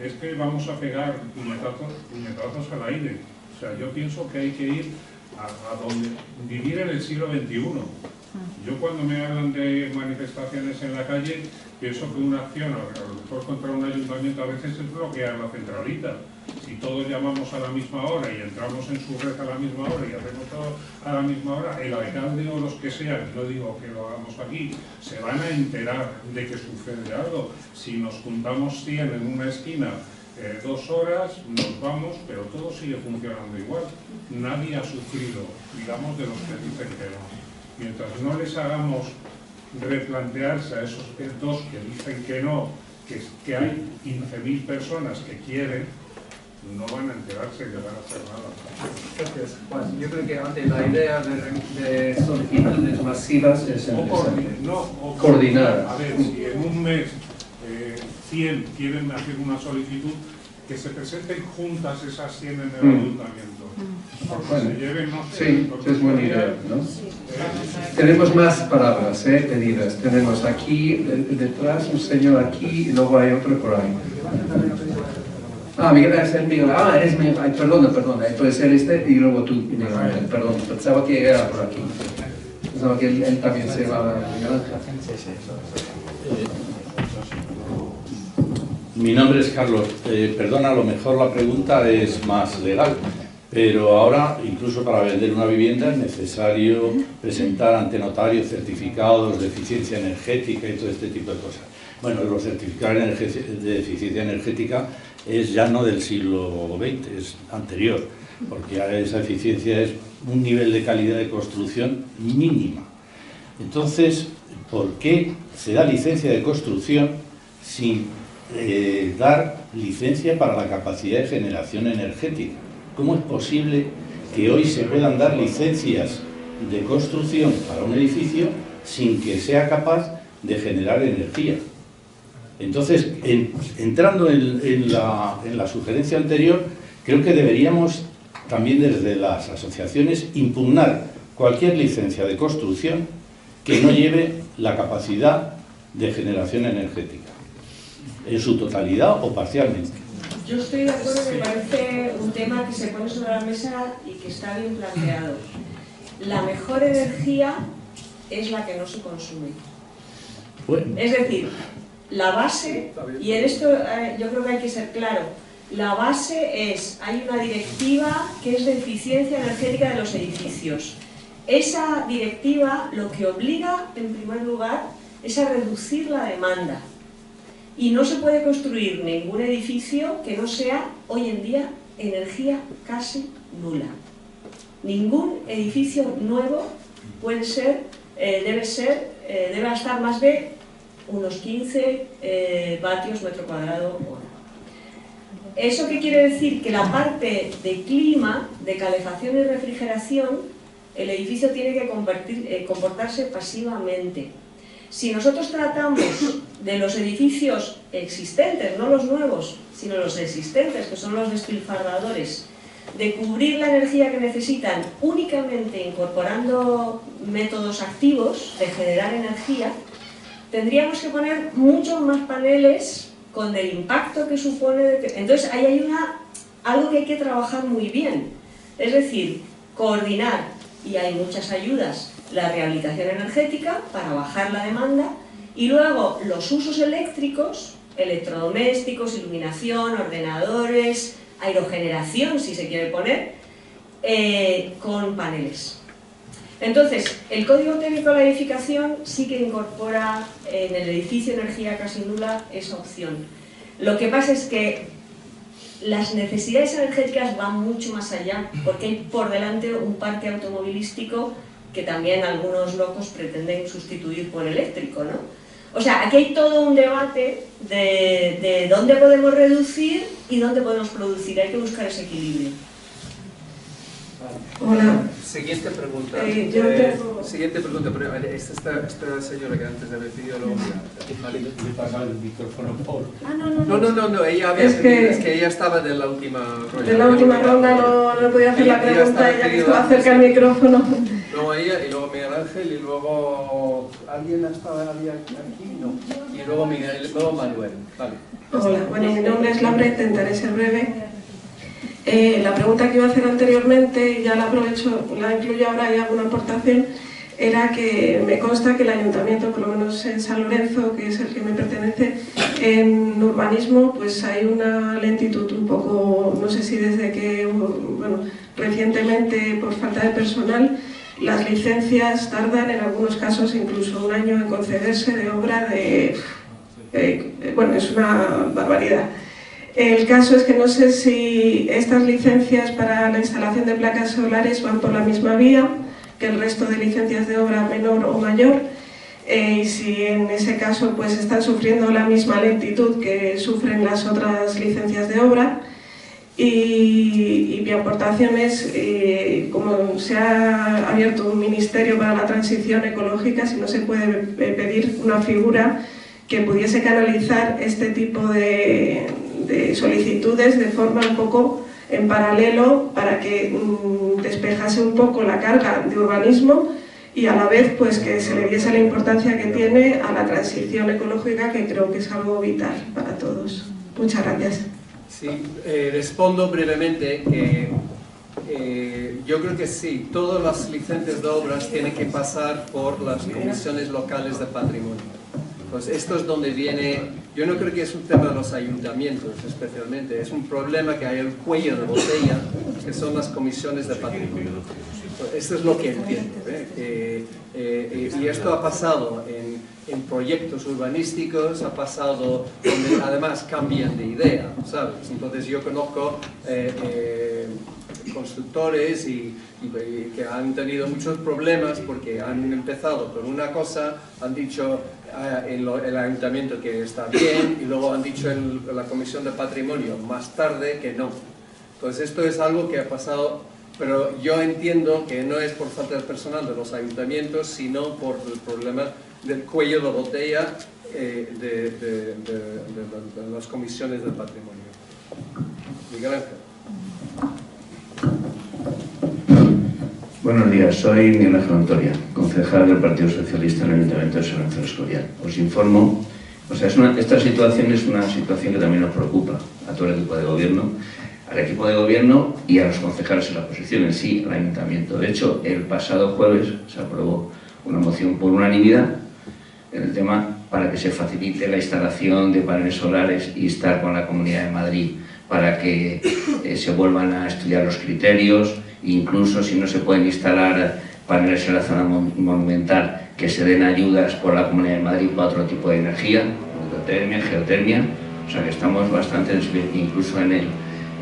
es que vamos a pegar puñetazos al aire. O sea, yo pienso que hay que ir a donde vivir en el siglo XXI. Yo cuando me hablan de manifestaciones en la calle, pienso que una acción, a lo mejor contra un ayuntamiento, a veces es bloquear la centralita. Si todos llamamos a la misma hora y entramos en su red a la misma hora y hacemos todo a la misma hora, el alcalde o los que sean, no digo que lo hagamos aquí, se van a enterar de que sucede algo. Si nos juntamos 100 en una esquina 2 horas, nos vamos, pero todo sigue funcionando igual. Nadie ha sufrido, digamos, de los que dicen que no. Mientras no les hagamos replantearse a esos dos que dicen que no, que hay 15.000 personas que quieren, no van a enterarse que van a hacer nada. Gracias, Juan. Yo creo que ante la idea de solicitudes masivas es coordinar. A ver, si en un mes 100 quieren hacer una solicitud, que se presenten juntas esas 100 en el ayuntamiento. Bueno, se lleven, no sé, sí, es buena idea, ¿no? Tenemos más palabras pedidas. Tenemos aquí detrás un señor aquí y luego hay otro por ahí. Ah, Miguel, es el Miguel. Ah, eres Miguel. Ay, perdona. Puede ser este y luego tú, Miguel. Perdón, pensaba que era por aquí. Pensaba que él también se va a Miguel Ángel. Mi nombre es Carlos. Perdona, a lo mejor la pregunta es más legal, pero ahora, incluso para vender una vivienda, es necesario presentar ante notario certificados de eficiencia energética y todo este tipo de cosas. Bueno, los certificados de eficiencia energética es ya no del siglo XX, es anterior, porque ya esa eficiencia es un nivel de calidad de construcción mínima. Entonces, ¿por qué se da licencia de construcción sin dar licencia para la capacidad de generación energética? ¿Cómo es posible que hoy se puedan dar licencias de construcción para un edificio sin que sea capaz de generar energía? Entonces, entrando en la sugerencia anterior, creo que deberíamos también desde las asociaciones impugnar cualquier licencia de construcción que no lleve la capacidad de generación energética, en su totalidad o parcialmente. Yo estoy de acuerdo, me parece un tema que se pone sobre la mesa y que está bien planteado. La mejor energía es la que no se consume. Bueno. Es decir, la base, y en esto yo creo que hay que ser claro, la base es, hay una directiva que es de eficiencia energética de los edificios. Esa directiva lo que obliga, en primer lugar, es a reducir la demanda. Y no se puede construir ningún edificio que no sea, hoy en día, energía casi nula. Ningún edificio nuevo puede ser, debe gastar más de unos 15 vatios metro cuadrado hora. ¿Eso qué quiere decir? Que la parte de clima, de calefacción y refrigeración, el edificio tiene que comportarse pasivamente. Si nosotros tratamos de los edificios existentes, no los nuevos, sino los existentes, que son los despilfarradores, de cubrir la energía que necesitan únicamente incorporando métodos activos de generar energía, tendríamos que poner muchos más paneles con el impacto que supone. Entonces ahí hay algo que hay que trabajar muy bien, es decir, coordinar, y hay muchas ayudas, la rehabilitación energética para bajar la demanda, y luego los usos eléctricos, electrodomésticos, iluminación, ordenadores, aerogeneración si se quiere poner, con paneles. Entonces, el código técnico de la edificación sí que incorpora en el edificio energía casi nula esa opción. Lo que pasa es que las necesidades energéticas van mucho más allá, porque hay por delante un parque automovilístico que también algunos locos pretenden sustituir por eléctrico, ¿no? O sea, aquí hay todo un debate de dónde podemos reducir y dónde podemos producir. Hay que buscar ese equilibrio. Hola. Siguiente pregunta. Siguiente pregunta, pero esta señora que antes había pedido luego. Le pasa el micrófono por... No, ella había pedido, es que ella estaba de la última ronda. De la última ronda no podía hacer la pregunta, ella que estaba cerca del micrófono. Luego ella, y luego Miguel Ángel, y luego alguien había aquí, no. Y luego Manuel. Vale. Hola, bueno, mi nombre es Laura, intentaré ser breve. La pregunta que iba a hacer anteriormente, ya la aprovecho, la incluyo ahora y hago una aportación, era que me consta que el ayuntamiento, por lo menos en San Lorenzo, que es el que me pertenece, en urbanismo pues hay una lentitud un poco, no sé si desde que, bueno, recientemente por falta de personal, las licencias tardan en algunos casos incluso un año en concederse de obra bueno, es una barbaridad. El caso es que no sé si estas licencias para la instalación de placas solares van por la misma vía que el resto de licencias de obra menor o mayor, y si en ese caso pues están sufriendo la misma lentitud que sufren las otras licencias de obra. Y mi aportación es, como se ha abierto un ministerio para la transición ecológica, si no se puede pedir una figura que pudiese canalizar este tipo de solicitudes de forma un poco en paralelo para que despejase un poco la carga de urbanismo y a la vez pues que se le diese la importancia que tiene a la transición ecológica, que creo que es algo vital para todos. Muchas gracias. Sí, respondo brevemente que yo creo que sí, todas las licencias de obras tienen que pasar por las comisiones locales de patrimonio. Pues esto es donde viene, yo no creo que es un tema de los ayuntamientos especialmente, es un problema que hay el cuello de botella, que son las comisiones de patrimonio. Pues esto es lo que entiendo, y esto ha pasado en proyectos urbanísticos, ha pasado donde además cambian de idea, ¿sabes? Entonces yo conozco constructores y que han tenido muchos problemas porque han empezado con una cosa, han dicho en el ayuntamiento que está bien y luego han dicho en la comisión de patrimonio más tarde que no. Entonces esto es algo que ha pasado, pero yo entiendo que no es por falta de personal de los ayuntamientos, sino por el problema del cuello de botella de las comisiones de patrimonio. Miguel Ángel. Buenos días, soy Miguel Ángel Antoria, concejal del Partido Socialista en el Ayuntamiento de San Lorenzo del Escorial. Os informo, esta situación es una situación que también nos preocupa a todo el equipo de gobierno, al equipo de gobierno y a los concejales en la oposición, en sí, al Ayuntamiento. De hecho, el pasado jueves se aprobó una moción por unanimidad en el tema para que se facilite la instalación de paneles solares y estar con la Comunidad de Madrid para que se vuelvan a estudiar los criterios, incluso si no se pueden instalar paneles en la zona monumental, que se den ayudas por la Comunidad de Madrid para otro tipo de energía, hidrotermia, geotermia. O sea que estamos bastante, incluso en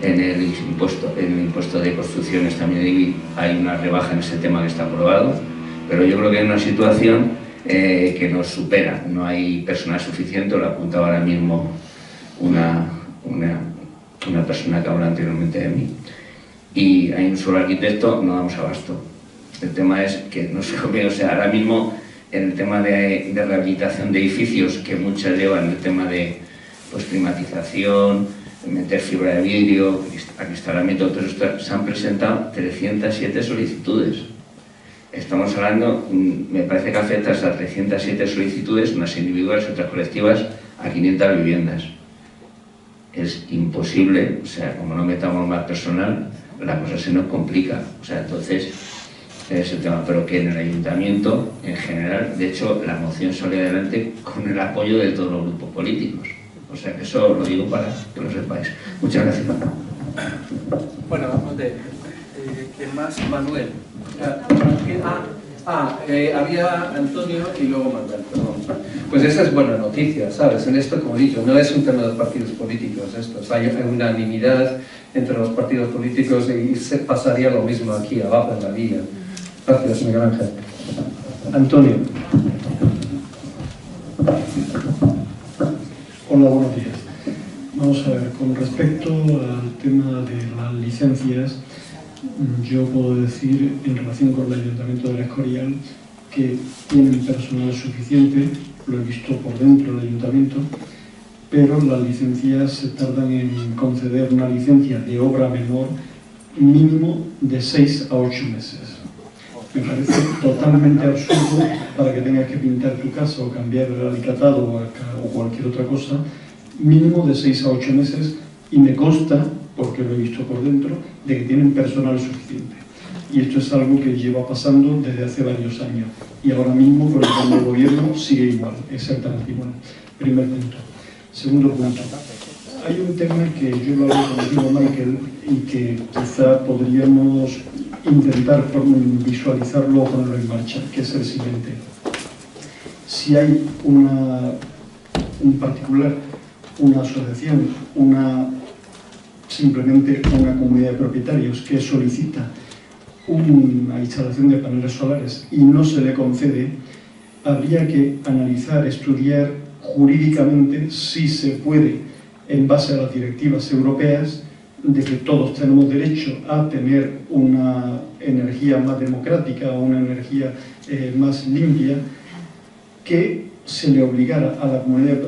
el impuesto de construcciones también hay una rebaja en ese tema que está aprobado, pero yo creo que hay una situación que nos supera, no hay personal suficiente, lo apuntaba ahora mismo una persona que habla anteriormente de mí, y hay un solo arquitecto, no damos abasto. El tema es que no sé cómo, o sea, ahora mismo en el tema de rehabilitación de edificios, que muchas llevan el tema de pues, climatización, meter fibra de vidrio, acristalamiento, todo esto, se han presentado 307 solicitudes. Estamos hablando, me parece que afecta a esas 307 solicitudes, unas individuales y otras colectivas, a 500 viviendas. Es imposible, o sea, como no metamos más personal, la cosa se nos complica. O sea, entonces, es el tema. Pero que en el ayuntamiento, en general, de hecho, la moción sale adelante con el apoyo de todos los grupos políticos. O sea, que eso lo digo para que lo sepáis. Muchas gracias. Bueno, ¿quién más? Manuel. Había Antonio y luego Manuel, perdón. Pues esa es buena noticia, ¿sabes? En esto, como he dicho, no es un tema de los partidos políticos, esto. O sea, hay unanimidad entre los partidos políticos y se pasaría lo mismo aquí abajo en la vía. Gracias, Miguel Ángel. Antonio. Hola, buenos días. Vamos a ver, con respecto al tema de las licencias, yo puedo decir, en relación con el Ayuntamiento del Escorial, que tienen personal suficiente, lo he visto por dentro del Ayuntamiento, pero las licencias se tardan en conceder una licencia de obra menor mínimo de 6 a 8 meses. Me parece totalmente absurdo para que tengas que pintar tu casa o cambiar el alicatado o cualquier otra cosa, mínimo de 6 a 8 meses, y me consta, porque lo he visto por dentro, de que tienen personal suficiente. Y esto es algo que lleva pasando desde hace varios años. Y ahora mismo, con el cambio de gobierno, sigue igual, exactamente igual. Primer punto. Segundo punto. Hay un tema que yo lo hablo contigo, Michael, y que quizá podríamos intentar visualizarlo o ponerlo en marcha, que es el siguiente. Si hay un particular, una asociación, simplemente una comunidad de propietarios que solicita una instalación de paneles solares y no se le concede, habría que analizar, estudiar jurídicamente si se puede, en base a las directivas europeas, de que todos tenemos derecho a tener una energía más democrática o una energía más limpia, que se le obligara a la comunidad,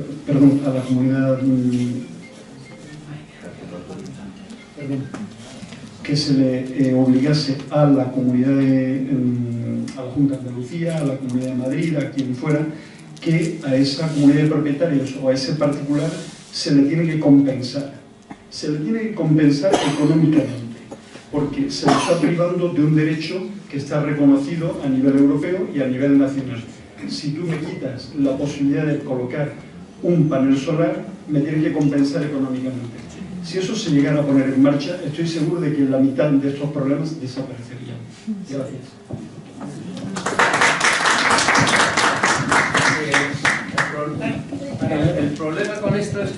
que se le obligase a la comunidad a la Junta de Andalucía, a la Comunidad de Madrid, a quien fuera, que a esa comunidad de propietarios o a ese particular se le tiene que compensar. Se le tiene que compensar económicamente, porque se le está privando de un derecho que está reconocido a nivel europeo y a nivel nacional. Si tú me quitas la posibilidad de colocar un panel solar, me tienen que compensar económicamente. Si eso se llegara a poner en marcha, estoy seguro de que la mitad de estos problemas desaparecerían. Gracias. El problema con esto es...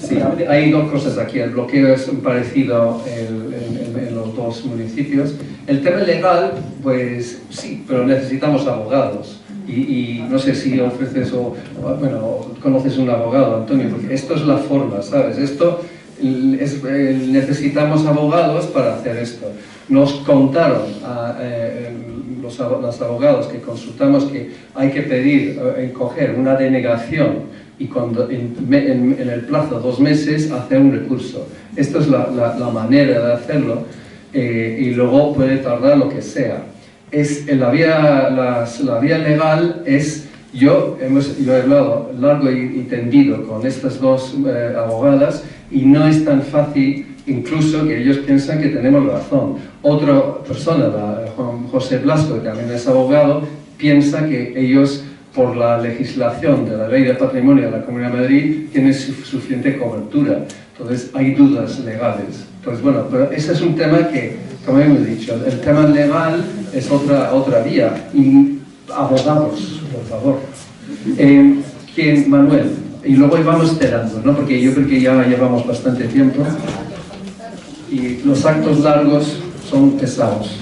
Sí, hay dos cosas aquí. El bloqueo es parecido en los dos municipios. El tema legal, pues sí, pero necesitamos abogados. Y no sé si ofreces conoces un abogado, Antonio, porque esto es la forma, ¿sabes? Necesitamos abogados para hacer esto. Nos contaron los abogados que consultamos que hay que pedir, coger una denegación y en el plazo de 2 meses hacer un recurso. Esta es la manera de hacerlo y luego puede tardar lo que sea. La vía legal es... Yo he hablado largo y tendido con estas dos abogadas y no es tan fácil, incluso que ellos piensan que tenemos razón. Otra persona, Juan José Blasco, que también es abogado, piensa que ellos, por la legislación de la Ley de Patrimonio de la Comunidad de Madrid, tienen suficiente cobertura. Entonces hay dudas legales. Entonces, bueno, pero ese es un tema que, como hemos dicho, el tema legal es otra vía. Y abogados, por favor. Manuel, y luego íbamos esperando, ¿no? Porque yo creo que ya llevamos bastante tiempo y los actos largos son pesados.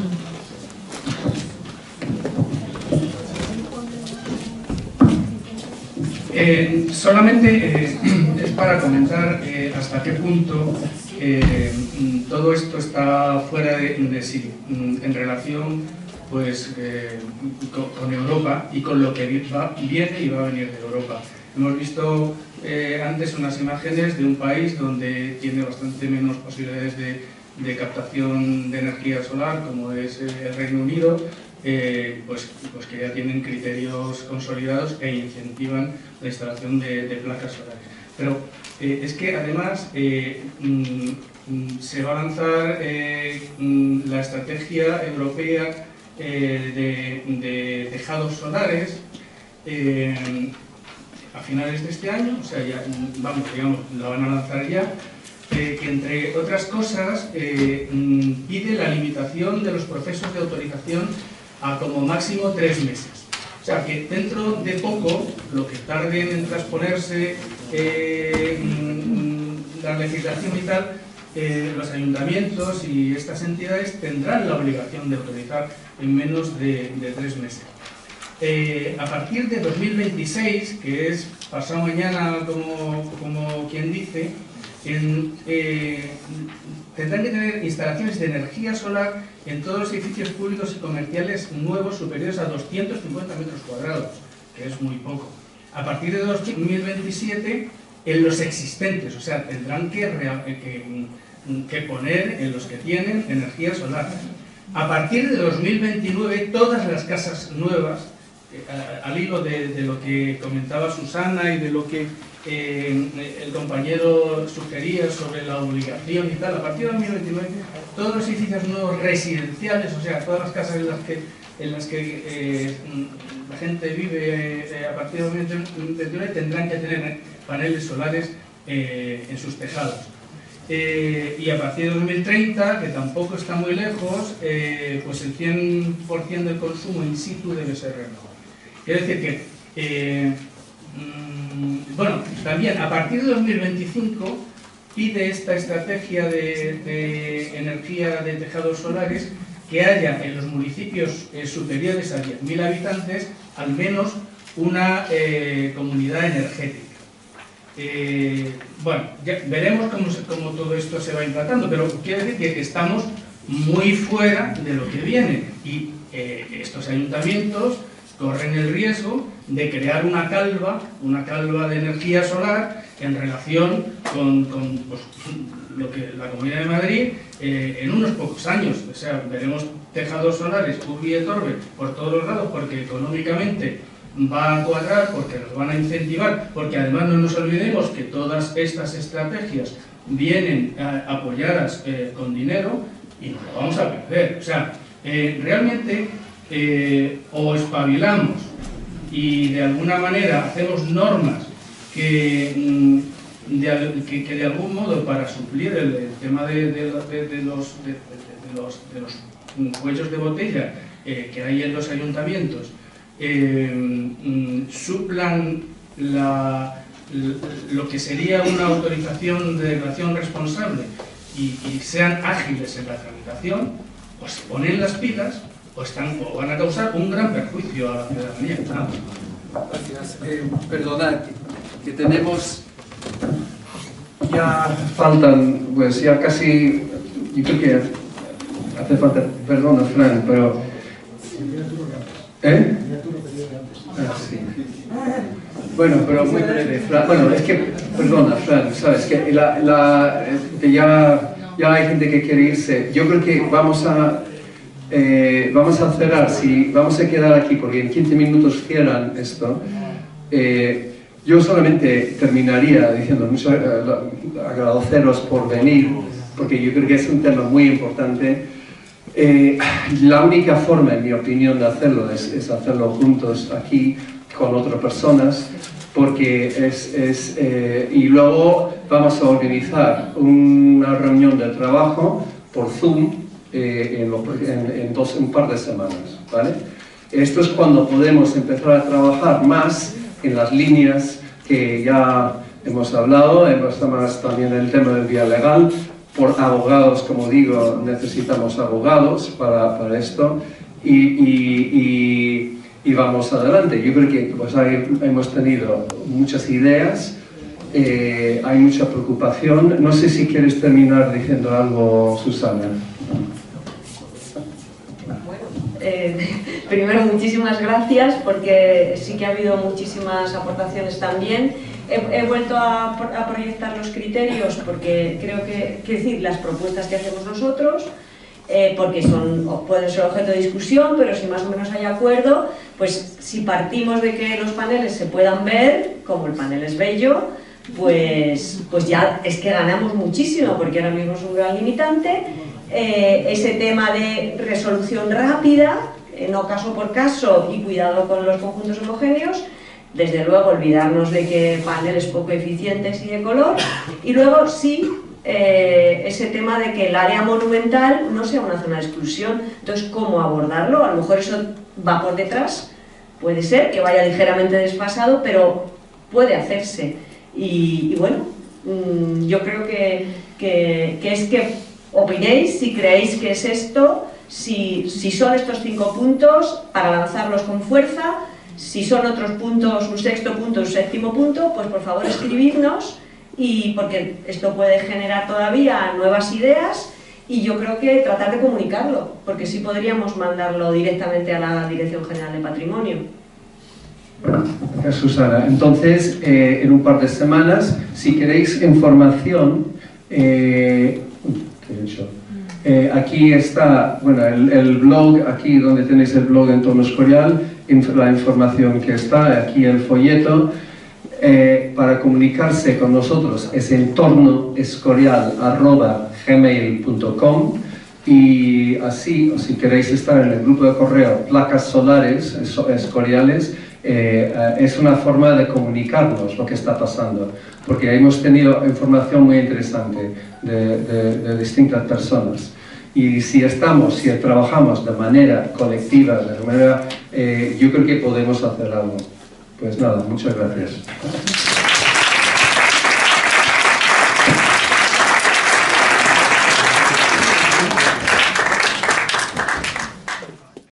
Solamente es para comentar hasta qué punto todo esto está fuera de sí, en relación pues con Europa y con lo que viene y va a venir de Europa. Hemos visto antes unas imágenes de un país donde tiene bastante menos posibilidades de captación de energía solar, como es el Reino Unido, pues que ya tienen criterios consolidados e incentivan la instalación de placas solares. Pero es que además se va a lanzar la estrategia europea de tejados solares a finales de este año, o sea, ya, vamos, digamos, la van a lanzar ya, que entre otras cosas pide la limitación de los procesos de autorización a como máximo 3 meses. O sea, que dentro de poco, lo que tarden en transponerse la legislación y tal, los ayuntamientos y estas entidades tendrán la obligación de autorizar en menos de 3 meses. A partir de 2026, que es pasado mañana, como quien dice, tendrán que tener instalaciones de energía solar en todos los edificios públicos y comerciales nuevos superiores a 250 metros cuadrados, que es muy poco. A partir de 2027, en los existentes, o sea, tendrán que poner en los que tienen energía solar. A partir de 2029, todas las casas nuevas, al hilo de lo que comentaba Susana y de lo que el compañero sugería sobre la obligación y tal, a partir de 2029, todos los edificios nuevos residenciales, o sea, todas las casas en las que la gente vive a partir de 2029, tendrán que tener paneles solares en sus tejados. Y a partir de 2030, que tampoco está muy lejos, pues el 100% del consumo in situ debe ser renovable. Quiere decir que, bueno, también a partir de 2025 pide esta estrategia de energía de tejados solares que haya en los municipios superiores a 10.000 habitantes al menos una comunidad energética. Bueno, ya veremos cómo todo esto se va implantando, pero quiere decir que estamos muy fuera de lo que viene y estos ayuntamientos corren el riesgo de crear una calva de energía solar en relación con pues, lo que la Comunidad de Madrid en unos pocos años. O sea, veremos tejados solares urbi et orbe por todos los lados porque económicamente va a cuadrar, porque nos van a incentivar, porque además no nos olvidemos que todas estas estrategias vienen apoyadas con dinero y nos lo vamos a perder. O sea, realmente o espabilamos y de alguna manera hacemos normas que de algún modo para suplir el tema de los cuellos de botella que hay en los ayuntamientos, suplan lo que sería una autorización de declaración responsable y sean ágiles en la tramitación, o se ponen las pilas o van a causar un gran perjuicio a la ciudadanía. Gracias. Perdonad, que tenemos... Ya faltan, pues ya casi... Yo creo que hace falta... Perdona, Fran, pero... ¿Eh? Ah, sí. Bueno, pero muy breve, Fran. Bueno, es que... Perdona, Fran, sabes que que ya hay gente que quiere irse. Yo creo que vamos a cerrar, vamos a quedar aquí porque en 15 minutos cierran esto. Yo solamente terminaría diciendo agradeceros por venir, porque yo creo que es un tema muy importante. La única forma, en mi opinión, de hacerlo es hacerlo juntos aquí con otras personas, porque y luego vamos a organizar una reunión de trabajo por Zoom en un par de semanas, ¿vale? Esto es cuando podemos empezar a trabajar más en las líneas que ya hemos hablado, más también el tema del vía legal, por abogados, como digo, necesitamos abogados para esto y vamos adelante. Yo creo que pues, hemos tenido muchas ideas, hay mucha preocupación. No sé si quieres terminar diciendo algo, Susana. primero muchísimas gracias porque sí que ha habido muchísimas aportaciones también. He vuelto a proyectar los criterios porque creo que, quiero decir, las propuestas que hacemos nosotros, porque pueden ser objeto de discusión, pero si más o menos hay acuerdo, pues si partimos de que los paneles se puedan ver, como el panel es bello, pues ya es que ganamos muchísimo, porque ahora mismo es un gran limitante. Ese tema de resolución rápida, no caso por caso, y cuidado con los conjuntos homogéneos. Desde luego, olvidarnos de que paneles poco eficientes y de color. Y luego, sí, ese tema de que el área monumental no sea una zona de exclusión. Entonces, ¿cómo abordarlo? A lo mejor eso va por detrás. Puede ser que vaya ligeramente desfasado, pero puede hacerse. Y bueno, yo creo que es que opinéis si creéis que es esto, si son estos 5 puntos, para lanzarlos con fuerza. Si son otros puntos, un sexto punto, un séptimo punto, pues por favor escribidnos, y porque esto puede generar todavía nuevas ideas, y yo creo que tratar de comunicarlo, porque sí podríamos mandarlo directamente a la Dirección General de Patrimonio. Gracias, Susana. Entonces, en un par de semanas, si queréis información, aquí está, bueno, el blog, aquí donde tenéis el blog Entorno Escorial, la información que está, aquí el folleto. Para comunicarse con nosotros es entornoescorial@gmail.com, y así, o si queréis estar en el grupo de correo Placas Solares Escoriales, es una forma de comunicarnos lo que está pasando, porque hemos tenido información muy interesante de distintas personas. Y si trabajamos de manera colectiva, yo creo que podemos hacer algo. Pues nada, muchas gracias.